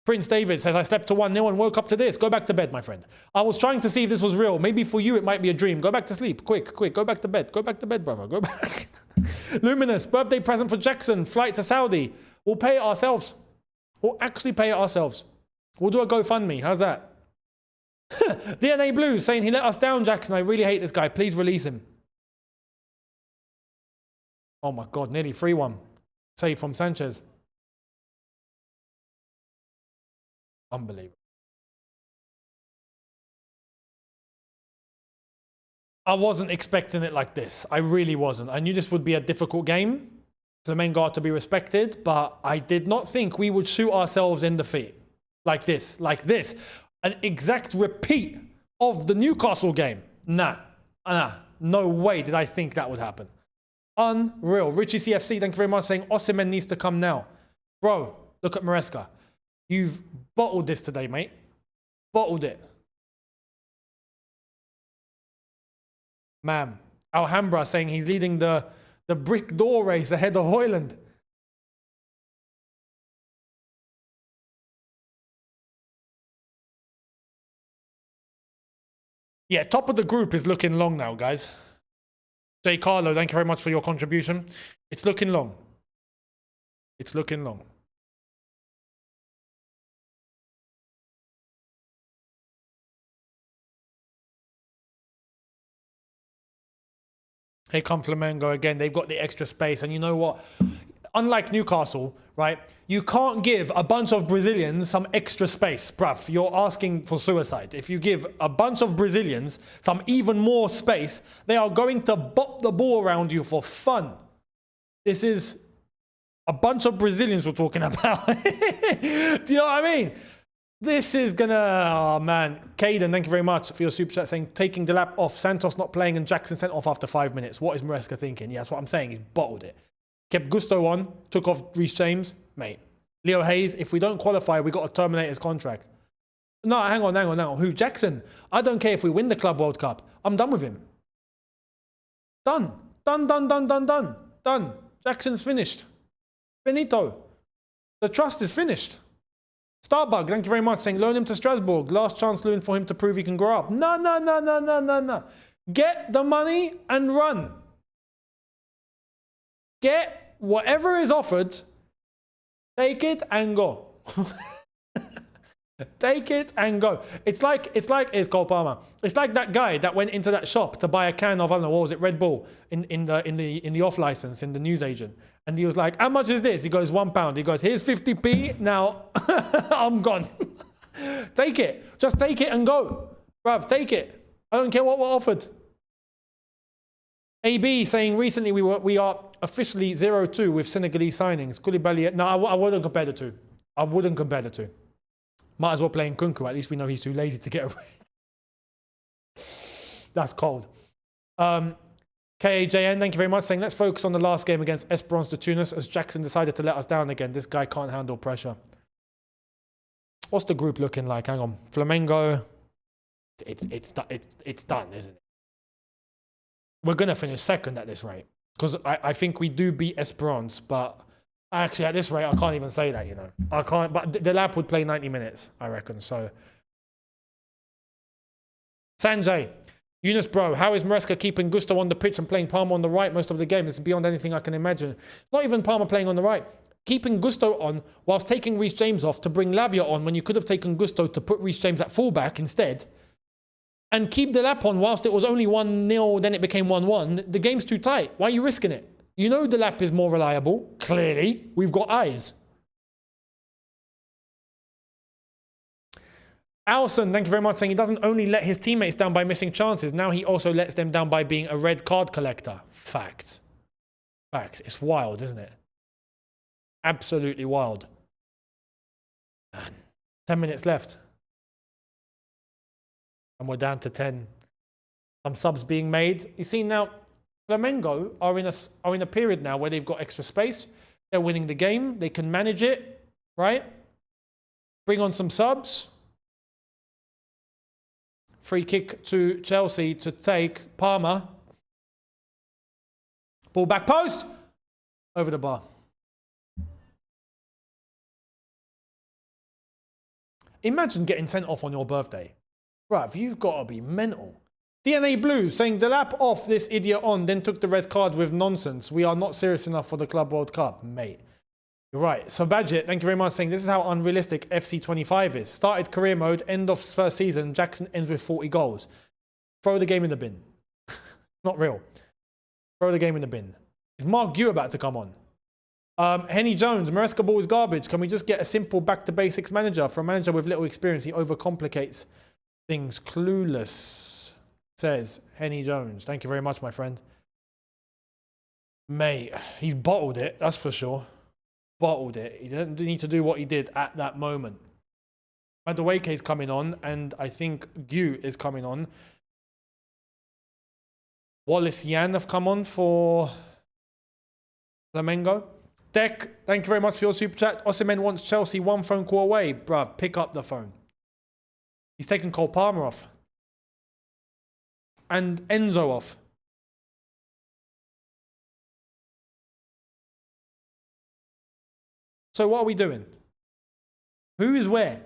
Prince David says, I slept to 1-0 and woke up to this. Go back to bed, my friend. I was trying to see if this was real. Maybe for you, it might be a dream. Go back to sleep. Quick. Go back to bed. Go back to bed, brother. Go back. Luminous, birthday present for Jackson. Flight to Saudi. We'll pay it ourselves. We'll actually pay it ourselves. We'll do a GoFundMe. How's that? DNA Blues saying he let us down, Jackson. I really hate this guy. Please release him. Oh my God, nearly 3-1. Save from Sanchez. Unbelievable. I wasn't expecting it like this. I really wasn't. I knew this would be a difficult game. Flamengo are to be respected, but I did not think we would shoot ourselves in the feet. Like this. An exact repeat of the Newcastle game. Nah. No way did I think that would happen. Unreal. Richie CFC, thank you very much, saying Osimhen needs to come now. Bro, look at Maresca. You've bottled this today, mate. Bottled it. Man. Alhambra saying he's leading the brick door race ahead of Hoyland. Yeah, top of the group is looking long now, guys. J. Carlo, thank you very much for your contribution. It's looking long. It's looking long. Here come Flamengo again. They've got the extra space. And you know what? Unlike Newcastle, right? You can't give a bunch of Brazilians some extra space, bruv. You're asking for suicide. If you give a bunch of Brazilians some even more space, they are going to bop the ball around you for fun. This is a bunch of Brazilians we're talking about. Do you know what I mean? This is gonna, oh man. Caden, thank you very much for your super chat saying, taking the lap off, Santos not playing and Jackson sent off after 5 minutes. What is Maresca thinking? Yeah, that's what I'm saying. He's bottled it. Kept Gusto on, took off Reece James. Mate. Leo Hayes, if we don't qualify, we got to terminate his contract. No, hang on. Who? Jackson? I don't care if we win the Club World Cup. I'm done with him. Done. Done. Jackson's finished. Finito. The trust is finished. Starbug, thank you very much, saying loan him to Strasbourg. Last chance loan for him to prove he can grow up. No. Get the money and run. Get whatever is offered, take it and go. Take it and go. It's like Cole Palmer. It's like that guy that went into that shop to buy a can of, I don't know, what was it, Red Bull in the off license in the newsagent. And he was like, how much is this? He goes, £1. He goes, here's 50p. Now I'm gone. Take it. Just take it and go. Bruv, take it. I don't care what we're offered. AB saying recently we are officially 0-2 with Senegalese signings. Koulibaly. No, I wouldn't compare the two. I wouldn't compare the two. Might as well play in Kunku. At least we know he's too lazy to get away. That's cold. KAJN, thank you very much, saying let's focus on the last game against Esperance de Tunis as Jackson decided to let us down again. This guy can't handle pressure. What's the group looking like? Hang on. Flamengo. It's done, isn't it? We're going to finish second at this rate. Because I think we do beat Esperance, but actually at this rate, I can't even say that, you know. I can't, but the lab would play 90 minutes, I reckon, so. Sanjay. Younes, bro, how is Maresca keeping Gusto on the pitch and playing Palmer on the right most of the game? It's beyond anything I can imagine. Not even Palmer playing on the right. Keeping Gusto on whilst taking Reece James off to bring Lavia on when you could have taken Gusto to put Reece James at fullback instead. And keep Delap on whilst it was only 1-0, then it became 1-1. The game's too tight. Why are you risking it? You know Delap is more reliable. Clearly, we've got eyes. Alison, thank you very much, saying he doesn't only let his teammates down by missing chances, now he also lets them down by being a red card collector. Facts. Facts. It's wild, isn't it? Absolutely wild. 10 minutes left. And we're down to 10. Some subs being made. You see now, Flamengo are in a period now where they've got extra space. They're winning the game. They can manage it, right? Bring on some subs. Free kick to Chelsea to take Palmer. Ball back post. Over the bar. Imagine getting sent off on your birthday. Bruv, you've got to be mental. DNA Blues saying Delap off, this idiot on, then took the red card with nonsense. We are not serious enough for the Club World Cup. Mate. You're right. So Badget, thank you very much, saying this is how unrealistic FC25 is. Started career mode, end of first season, Jackson ends with 40 goals. Throw the game in the bin. Not real. Throw the game in the bin. Is Mark Gue about to come on? Henny Jones, Maresca ball is garbage. Can we just get a simple back to basics manager? For a manager with little experience, he overcomplicates things. Clueless, says Henny Jones. Thank you very much, my friend. Mate, he's bottled it, that's for sure. Bottled it. He didn't need to do what he did at that moment. Madueke is coming on, and I think Gue is coming on. Wallace Yan have come on for Flamengo. Deck, thank you very much for your super chat. Osimhen wants Chelsea one phone call away. Bruv, pick up the phone. He's taken Cole Palmer off. And Enzo off. So what are we doing? Who is where?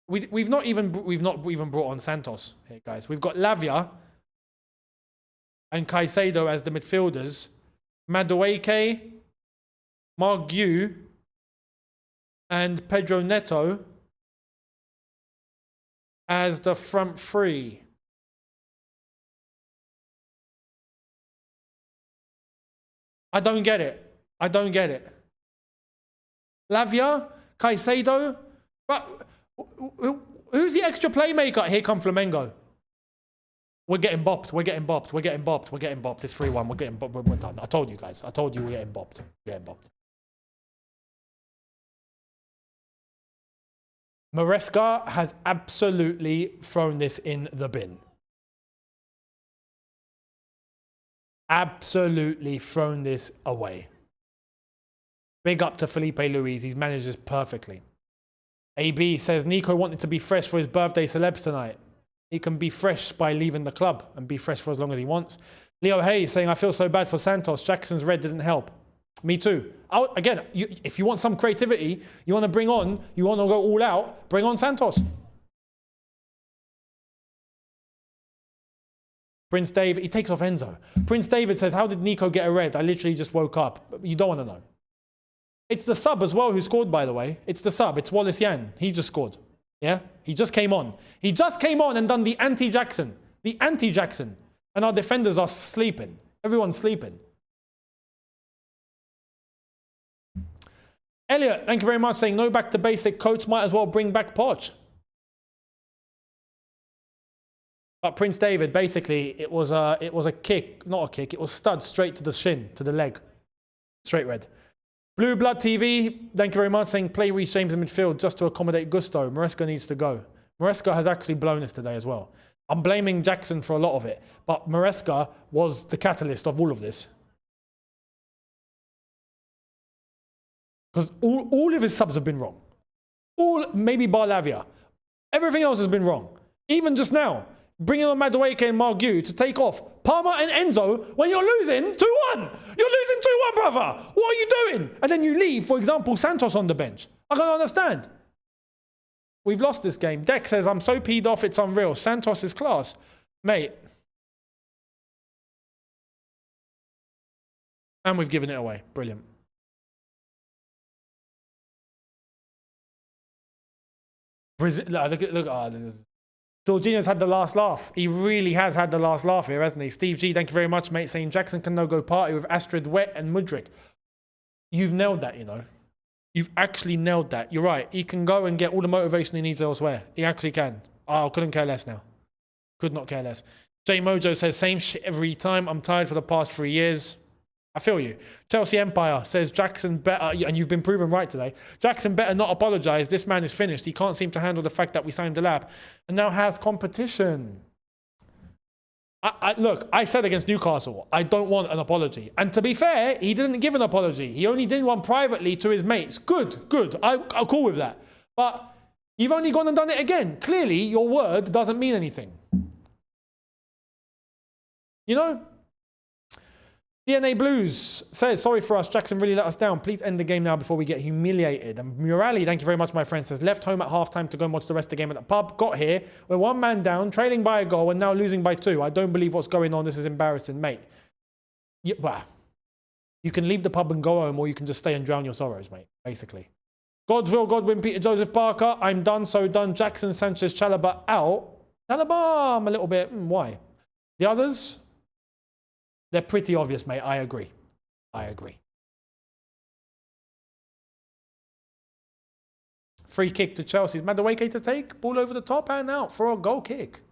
We've not even brought on Santos here, guys. We've got Lavia and Caicedo as the midfielders. Madueke, Mark Gue, and Pedro Neto as the front three. I don't get it. I don't get it. Lavia, Caicedo, but who's the extra playmaker? Here come Flamengo. We're getting bopped. We're getting bopped. We're getting bopped. We're getting bopped. It's 3-1. We're getting bopped. We're done. I told you guys. I told you we're getting bopped. We're getting bopped. Maresca has absolutely thrown this in the bin. Absolutely thrown this away. Big up to Felipe Luis. He's managed this perfectly. AB says Nico wanted to be fresh for his birthday celebs tonight. He can be fresh by leaving the club and be fresh for as long as he wants. Leo Hayes saying, I feel so bad for Santos. Jackson's red didn't help. Me too. Again, if you want some creativity, you want to bring on, you want to go all out, bring on Santos. Prince David, he takes off Enzo. Prince David says, how did Nico get a red? I literally just woke up. You don't want to know. It's the sub as well who scored, by the way. It's the sub. It's Wallace Yan. He just scored. Yeah? He just came on. He just came on and done the anti-Jackson. The anti-Jackson. And our defenders are sleeping. Everyone's sleeping. Elliot, thank you very much, saying no back to basic. Coach might as well bring back Poch. But Prince David, basically, it was a kick, not a kick. It was stud straight to the shin, to the leg. Straight red. Blue Blood TV, thank you very much, saying play Reece James in midfield just to accommodate Gusto. Maresca needs to go. Maresca has actually blown us today as well. I'm blaming Jackson for a lot of it, but Maresca was the catalyst of all of this. Because all of his subs have been wrong. Maybe bar Lavia. Everything else has been wrong. Even just now, bringing on Madueke and Margu to take off Palmer and Enzo when you're losing 2-1. You're losing 2-1, brother. What are you doing? And then you leave, for example, Santos on the bench. I don't understand. We've lost this game. Deck says, I'm so peed off, it's unreal. Santos is class. Mate. And we've given it away. Brilliant. Look, Jorginho's had the last laugh. He really has had the last laugh here, hasn't he? Steve G, thank you very much, mate, saying Jackson can now go party with Astrid, Wet and Mudryk. You've nailed that, you know. You've actually nailed that. You're right. He can go and get all the motivation he needs elsewhere. He actually can. Oh, couldn't care less now. Could not care less. J Mojo says, same shit every time. I'm tired for the past 3 years. I feel you. Chelsea Empire says Jackson better, and you've been proven right today. Jackson better not apologise. This man is finished. He can't seem to handle the fact that we signed Delap and now has competition. Look, I said against Newcastle, I don't want an apology. And to be fair, he didn't give an apology. He only did one privately to his mates. Good. I'm cool with that. But you've only gone and done it again. Clearly, your word doesn't mean anything. You know? DNA Blues says, sorry for us, Jackson really let us down. Please end the game now before we get humiliated. And Murali, thank you very much, my friend, says, left home at halftime to go and watch the rest of the game at the pub. Got here, we're 1 man down, trailing by a goal and now losing by 2. I don't believe what's going on. This is embarrassing, mate. You can leave the pub and go home, or you can just stay and drown your sorrows, mate, basically. God's will, Godwin, Peter Joseph Parker. I'm done, so done. Jackson, Sanchez, Chalobah out. Chalobah, I'm a little bit, why? The others? They're pretty obvious, mate. I agree. Free kick to Chelsea. Madueke to take. Ball over the top and out for a goal kick.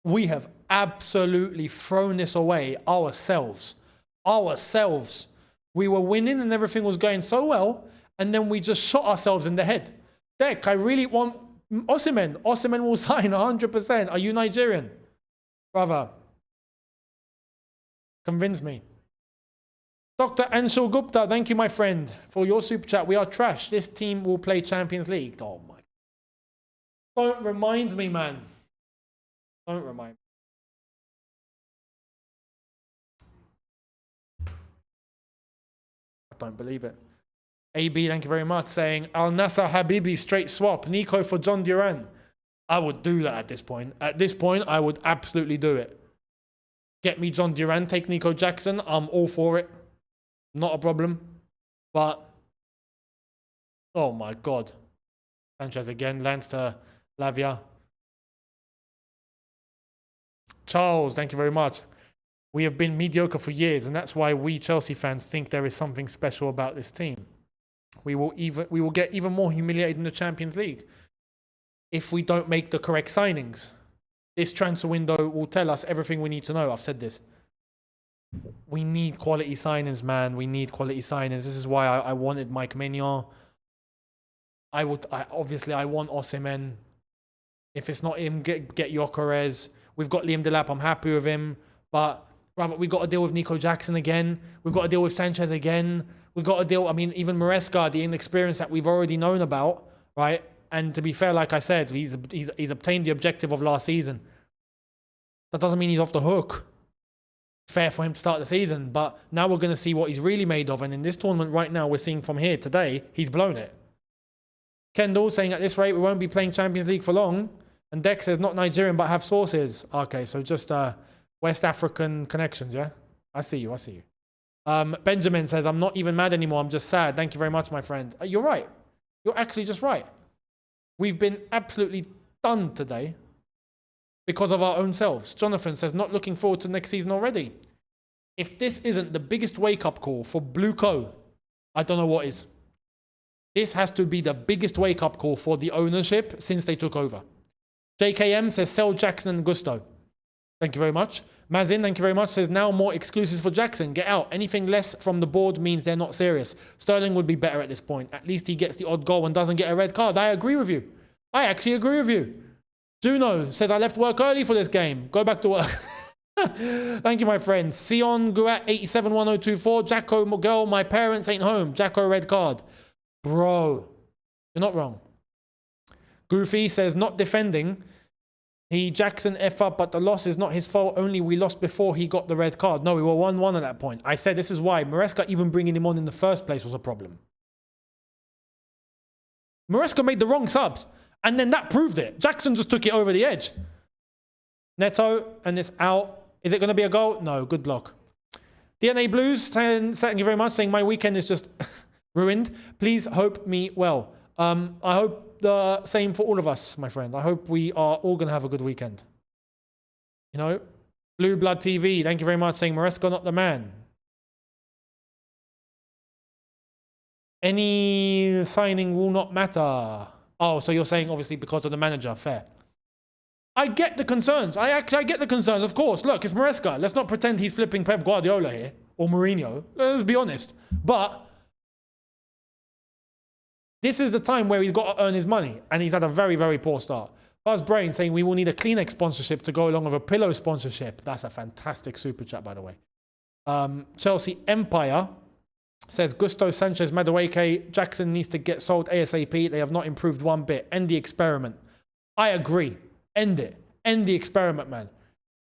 We have absolutely thrown this away ourselves. We were winning and everything was going so well, and then we just shot ourselves in the head. Deck, I really want Osimhen. Osimhen will sign 100%. Are you Nigerian? Brother. Convince me. Dr. Anshul Gupta, thank you, my friend, for your super chat. We are trash. This team will play Champions League. Oh, my. Don't remind me, man. Don't remind me. I don't believe it. AB, thank you very much, saying Al Nassr Habibi straight swap. Nico for John Duran. I would do that at this point. At this point, I would absolutely do it. Get me John Duran, take Nico Jackson. I'm all for it. Not a problem. But, oh my God. Sanchez again, lands to Lavia. Charles, thank you very much. We have been mediocre for years, and that's why we Chelsea fans think there is something special about this team. We will get even more humiliated in the Champions League if we don't make the correct signings. This transfer window will tell us everything we need to know. I've said this. We need quality signings, man. We need quality signings. This is why I wanted Mike Maignan. Obviously, I want Osimhen. If it's not him, get Gyökeres. We've got Liam Delap. I'm happy with him. But we've got to deal with Nico Jackson again. We've got to deal with Sanchez again. We've got to deal, I mean, even Maresca, the inexperience that we've already known about, right? And to be fair, like I said, he's obtained the objective of last season. That doesn't mean he's off the hook. It's fair for him to start the season, but now we're going to see what he's really made of. And in this tournament right now, we're seeing from here today, he's blown it. Kendall saying at this rate, we won't be playing Champions League for long. And Dex says, not Nigerian, but have sources. Okay, so just West African connections, yeah? I see you. Benjamin says, I'm not even mad anymore. I'm just sad. Thank you very much, my friend. You're right. You're actually just right. We've been absolutely stunned today because of our own selves. Jonathan says, not looking forward to next season already. If this isn't the biggest wake-up call for Blue Co, I don't know what is. This has to be the biggest wake-up call for the ownership since they took over. JKM says, sell Jackson and Gusto. Thank you very much. Mazin, thank you very much, says, now more exclusives for Jackson. Get out. Anything less from the board means they're not serious. Sterling would be better at this point. At least he gets the odd goal and doesn't get a red card. I agree with you. I actually agree with you. Juno says, I left work early for this game. Go back to work. Thank you, my friends. Sion Guat 871024. Jacko girl, my parents ain't home. Jacko red card. Bro, you're not wrong. Goofy says, not defending. Jackson F up, but the loss is not his fault. Only we lost before he got the red card. No, we were 1-1 at that point. I said this is why Maresca even bringing him on in the first place was a problem. Maresca made the wrong subs, and then that proved it. Jackson just took it over the edge. Neto, and it's out. Is it going to be a goal? No, good block. DNA Blues, thank you very much, saying my weekend is just ruined. Please hope me well. I hope the same for all of us, my friend. I hope we are all going to have a good weekend. You know, Blue Blood TV, thank you very much, saying Maresca not the man. Any signing will not matter. Oh, so you're saying obviously because of the manager. Fair. I get the concerns. I get the concerns, of course. Look, it's Maresca. Let's not pretend he's flipping Pep Guardiola here or Mourinho. Let's be honest. But this is the time where he's got to earn his money, and he's had a very, very poor start. Buzz Brain saying we will need a Kleenex sponsorship to go along with a pillow sponsorship. That's a fantastic super chat, by the way. Chelsea Empire says Gusto Sanchez Madueke Jackson needs to get sold ASAP. They have not improved one bit. End the experiment. I agree. End it. End the experiment, man.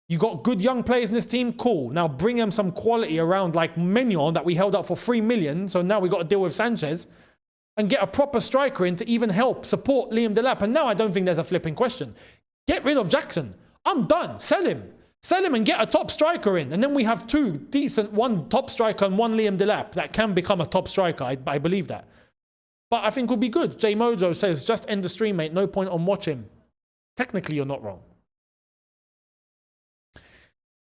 You got good young players in this team? Cool. Now bring them some quality around like Mignon that we held up for 3 million. So now we got to deal with Sanchez. And get a proper striker in to even help support Liam Delap. And now I don't think there's a flipping question. Get rid of Jackson. I'm done. Sell him. Sell him and get a top striker in. And then we have two decent, one top striker and one Liam Delap that can become a top striker. I believe that. But I think we'll be good. J Mojo says, just end the stream, mate. No point on watching. Technically, you're not wrong.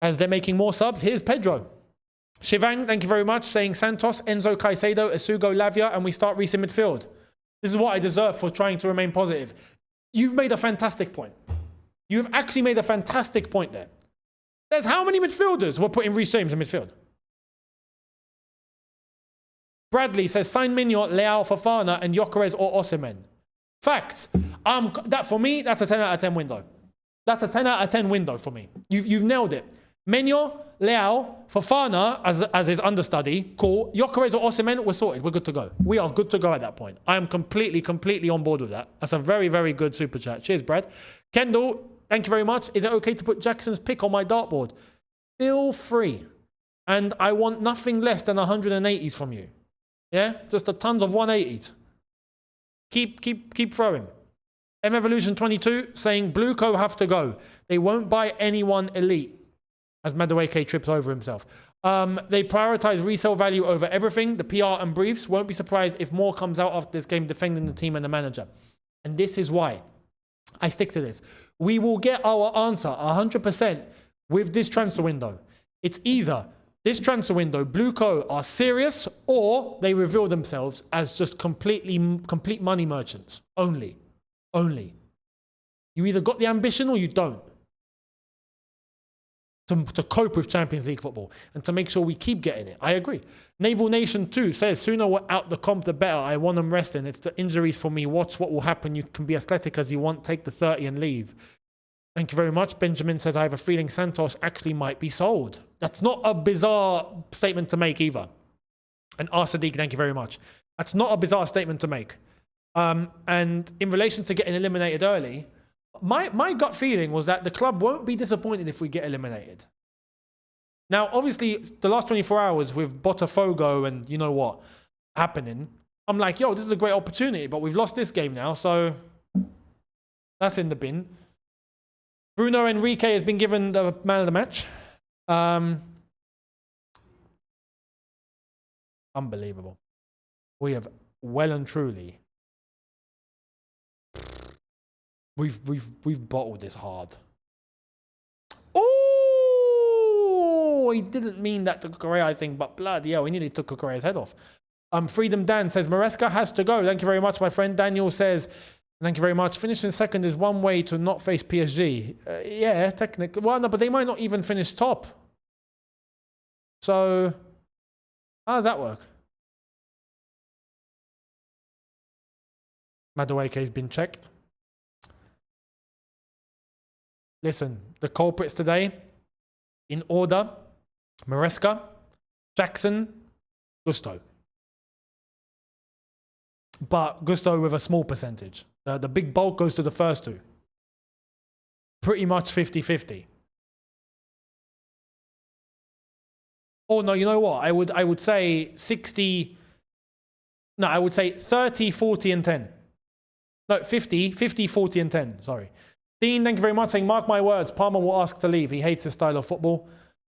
As they're making more subs, here's Pedro. Shivang, thank you very much, saying Santos, Enzo Caicedo, Asugo Lavia, and we start Reece in midfield. This is what I deserve for trying to remain positive. You've made a fantastic point. You've actually made a fantastic point there. There's how many midfielders we're putting Reece James in midfield? Bradley says, sign Mignon, Leao, Fofana, and Gyökeres or Osimhen. Facts. That for me, that's a 10 out of 10 window. That's a 10 out of 10 window for me. You've nailed it. Mignon, Leao, Fofana as his understudy, cool. Gyökeres or Osimhen, we're sorted. We're good to go. We are good to go at that point. I am completely on board with that. That's a very, very good super chat. Cheers, Brad. Kendall, thank you very much. Is it okay to put Jackson's pick on my dartboard? Feel free. And I want nothing less than 180s from you. Yeah? Just a tons of 180s. Keep throwing. M Evolution 22 saying Blue Co have to go. They won't buy anyone elite. As Madueke trips over himself. They prioritize resale value over everything. The PR and briefs. Won't be surprised if more comes out after this game defending the team and the manager. And this is why I stick to this. We will get our answer 100% with this transfer window. It's either this transfer window, Blue Co are serious, or they reveal themselves as just complete money merchants. Only. You either got the ambition or you don't. To cope with Champions League football and to make sure we keep getting it. I agree. Naval Nation 2 says, sooner we're out the comp, the better. I want them resting. It's the injuries for me. Watch what will happen. You can be athletic as you want. Take the 30 and leave. Thank you very much. Benjamin says, I have a feeling Santos actually might be sold. That's not a bizarre statement to make either. And Sadiq, thank you very much. That's not a bizarre statement to make. And in relation to getting eliminated early, my gut feeling was that the club won't be disappointed if we get eliminated. Now, obviously, the last 24 hours with Botafogo and you know what happening, I'm like, yo, this is a great opportunity, but we've lost this game now, so that's in the bin. Bruno Enrique has been given the man of the match. Unbelievable. We have well and truly, we've bottled this hard. Oh, he didn't mean that to Kukurea, I think, but bloody hell, he nearly took Kukurea's head off. Freedom Dan says, Maresca has to go. Thank you very much, my friend. Daniel says, thank you very much. Finishing second is one way to not face PSG. Yeah, technically. Well, no, but they might not even finish top. So, how does that work? Madueke has been checked. Listen, the culprits today, in order, Maresca, Jackson, Gusto. But Gusto with a small percentage. The big bulk goes to the first two. Pretty much 50-50. Oh, no, you know what? I would say 60... No, I would say 30, 40, and 10. No, 50, 40, and 10. Sorry. Dean, thank you very much. Saying, mark my words, Palmer will ask to leave. He hates this style of football.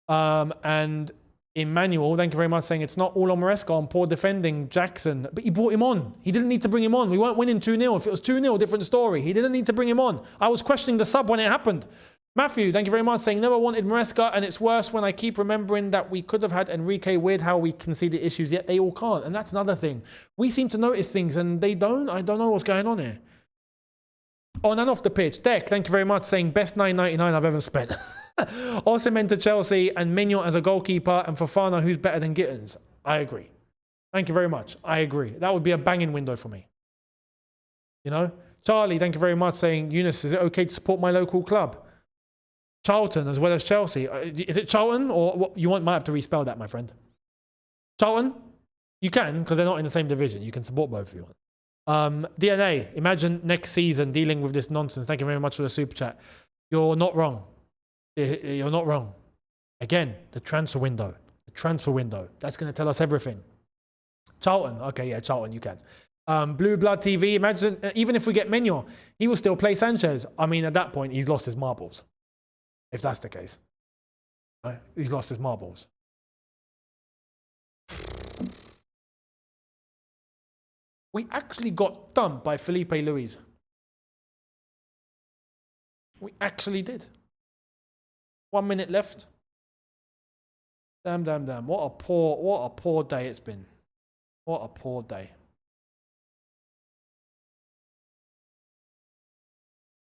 And Emmanuel, thank you very much. Saying, it's not all on Maresca, on poor defending Jackson. But he brought him on. He didn't need to bring him on. We weren't winning 2-0. If it was 2-0, different story. He didn't need to bring him on. I was questioning the sub when it happened. Matthew, thank you very much. Saying, never wanted Maresca, and it's worse when I keep remembering that we could have had Enrique. Weird how we conceded issues, yet they all can't. And that's another thing. We seem to notice things, and they don't. I don't know what's going on here. On and off the pitch. Deck, thank you very much. Saying, best $9.99 I've ever spent. Osimhen to Chelsea, and Mignon as a goalkeeper, and Fofana, who's better than Gittins. I agree. Thank you very much. I agree. That would be a banging window for me. You know? Charlie, thank you very much. Saying, Younes, is it okay to support my local club? Charlton as well as Chelsea. Is it Charlton or what? You might have to respell that, my friend. Charlton? You can, because they're not in the same division. You can support both if you want. DNA, imagine next season dealing with this nonsense. Thank you very much for the super chat. You're not wrong. You're not wrong. Again, the transfer window. The transfer window. That's going to tell us everything. Charlton. Okay, yeah, Charlton, you can. Blue Blood TV, imagine, even if we get Mignon, he will still play Sanchez. I mean, at that point, he's lost his marbles. If that's the case. Right? He's lost his marbles. We actually got dumped by Felipe Luis. We actually did. 1 minute left. Damn, damn, damn. What a poor day it's been. What a poor day.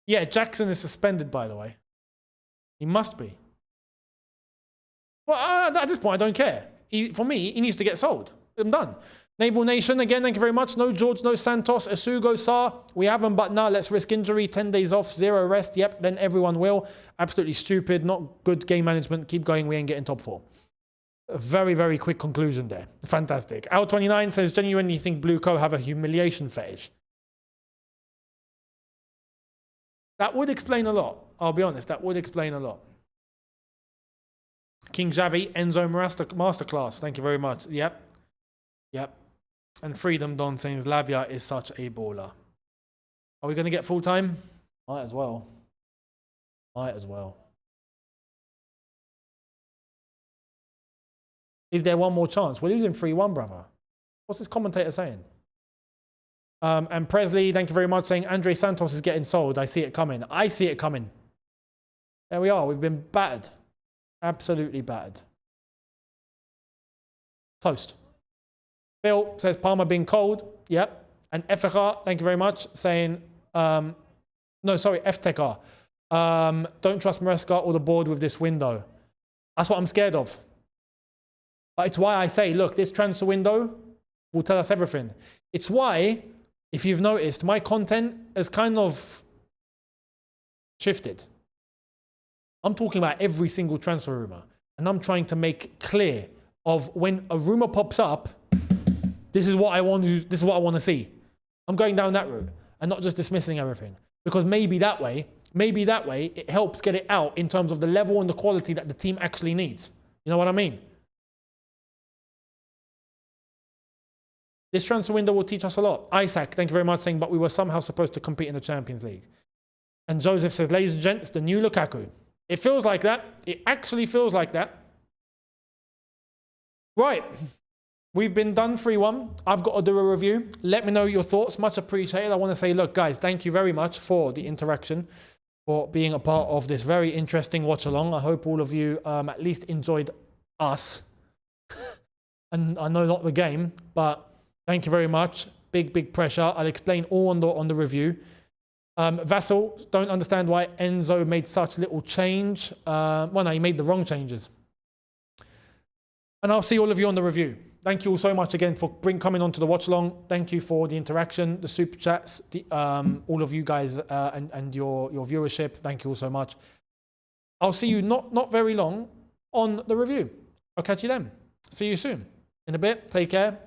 Yeah, Jackson is suspended, by the way. He must be. Well, at this point, I don't care. For me, he needs to get sold. I'm done. Naval Nation, again, thank you very much. No George, no Santos, Asugo, Sarr. We have him, but nah, let's risk injury. 10 days off, 0 rest. Yep, then everyone will. Absolutely stupid. Not good game management. Keep going. We ain't getting top 4. A very, very quick conclusion there. Fantastic. Al29 says, genuinely think Blue Co have a humiliation fetish. That would explain a lot. I'll be honest, that would explain a lot. King Javi, Enzo Masterclass. Thank you very much. Yep. Yep. And Freedom Don saying Lavia is such a baller. Are we going to get full time? Might as well. Might as well. Is there one more chance? We're losing 3-1, brother. What's this commentator saying? And Presley, thank you very much, saying Andre Santos is getting sold. I see it coming. I see it coming. There we are. We've been battered. Absolutely battered. Toast. Phil says Palmer being cold. Yep. And Efecha, thank you very much, saying, no, sorry, Eftekar. Don't trust Maresca or the board with this window. That's what I'm scared of. But it's why I say, look, this transfer window will tell us everything. It's why, if you've noticed, my content has kind of shifted. I'm talking about every single transfer rumor. And I'm trying to make clear of when a rumor pops up, this is what I want to see. I'm going down that route and not just dismissing everything. Because maybe that way, it helps get it out in terms of the level and the quality that the team actually needs. You know what I mean? This transfer window will teach us a lot. Isaac, thank you very much, saying, but we were somehow supposed to compete in the Champions League. And Joseph says, ladies and gents, the new Lukaku. It feels like that. It actually feels like that. Right. we've been done 3-1. I've got to do a review. Let me know your thoughts. Much appreciated. I want to say, look, guys, thank you very much for the interaction, for being a part of this very interesting watch along. I hope all of you at least enjoyed us. And I know not the game, but thank you very much. Big pressure. I'll explain all on the review. Vassal, don't understand why Enzo made such little change. Well, no, he made the wrong changes. And I'll see all of you on the review. Thank you all so much again for coming on to the watch along. Thank you for the interaction, the super chats, all of you guys and your viewership. Thank you all so much. I'll see you not very long on the review. I'll catch you then. See you soon. In a bit. Take care.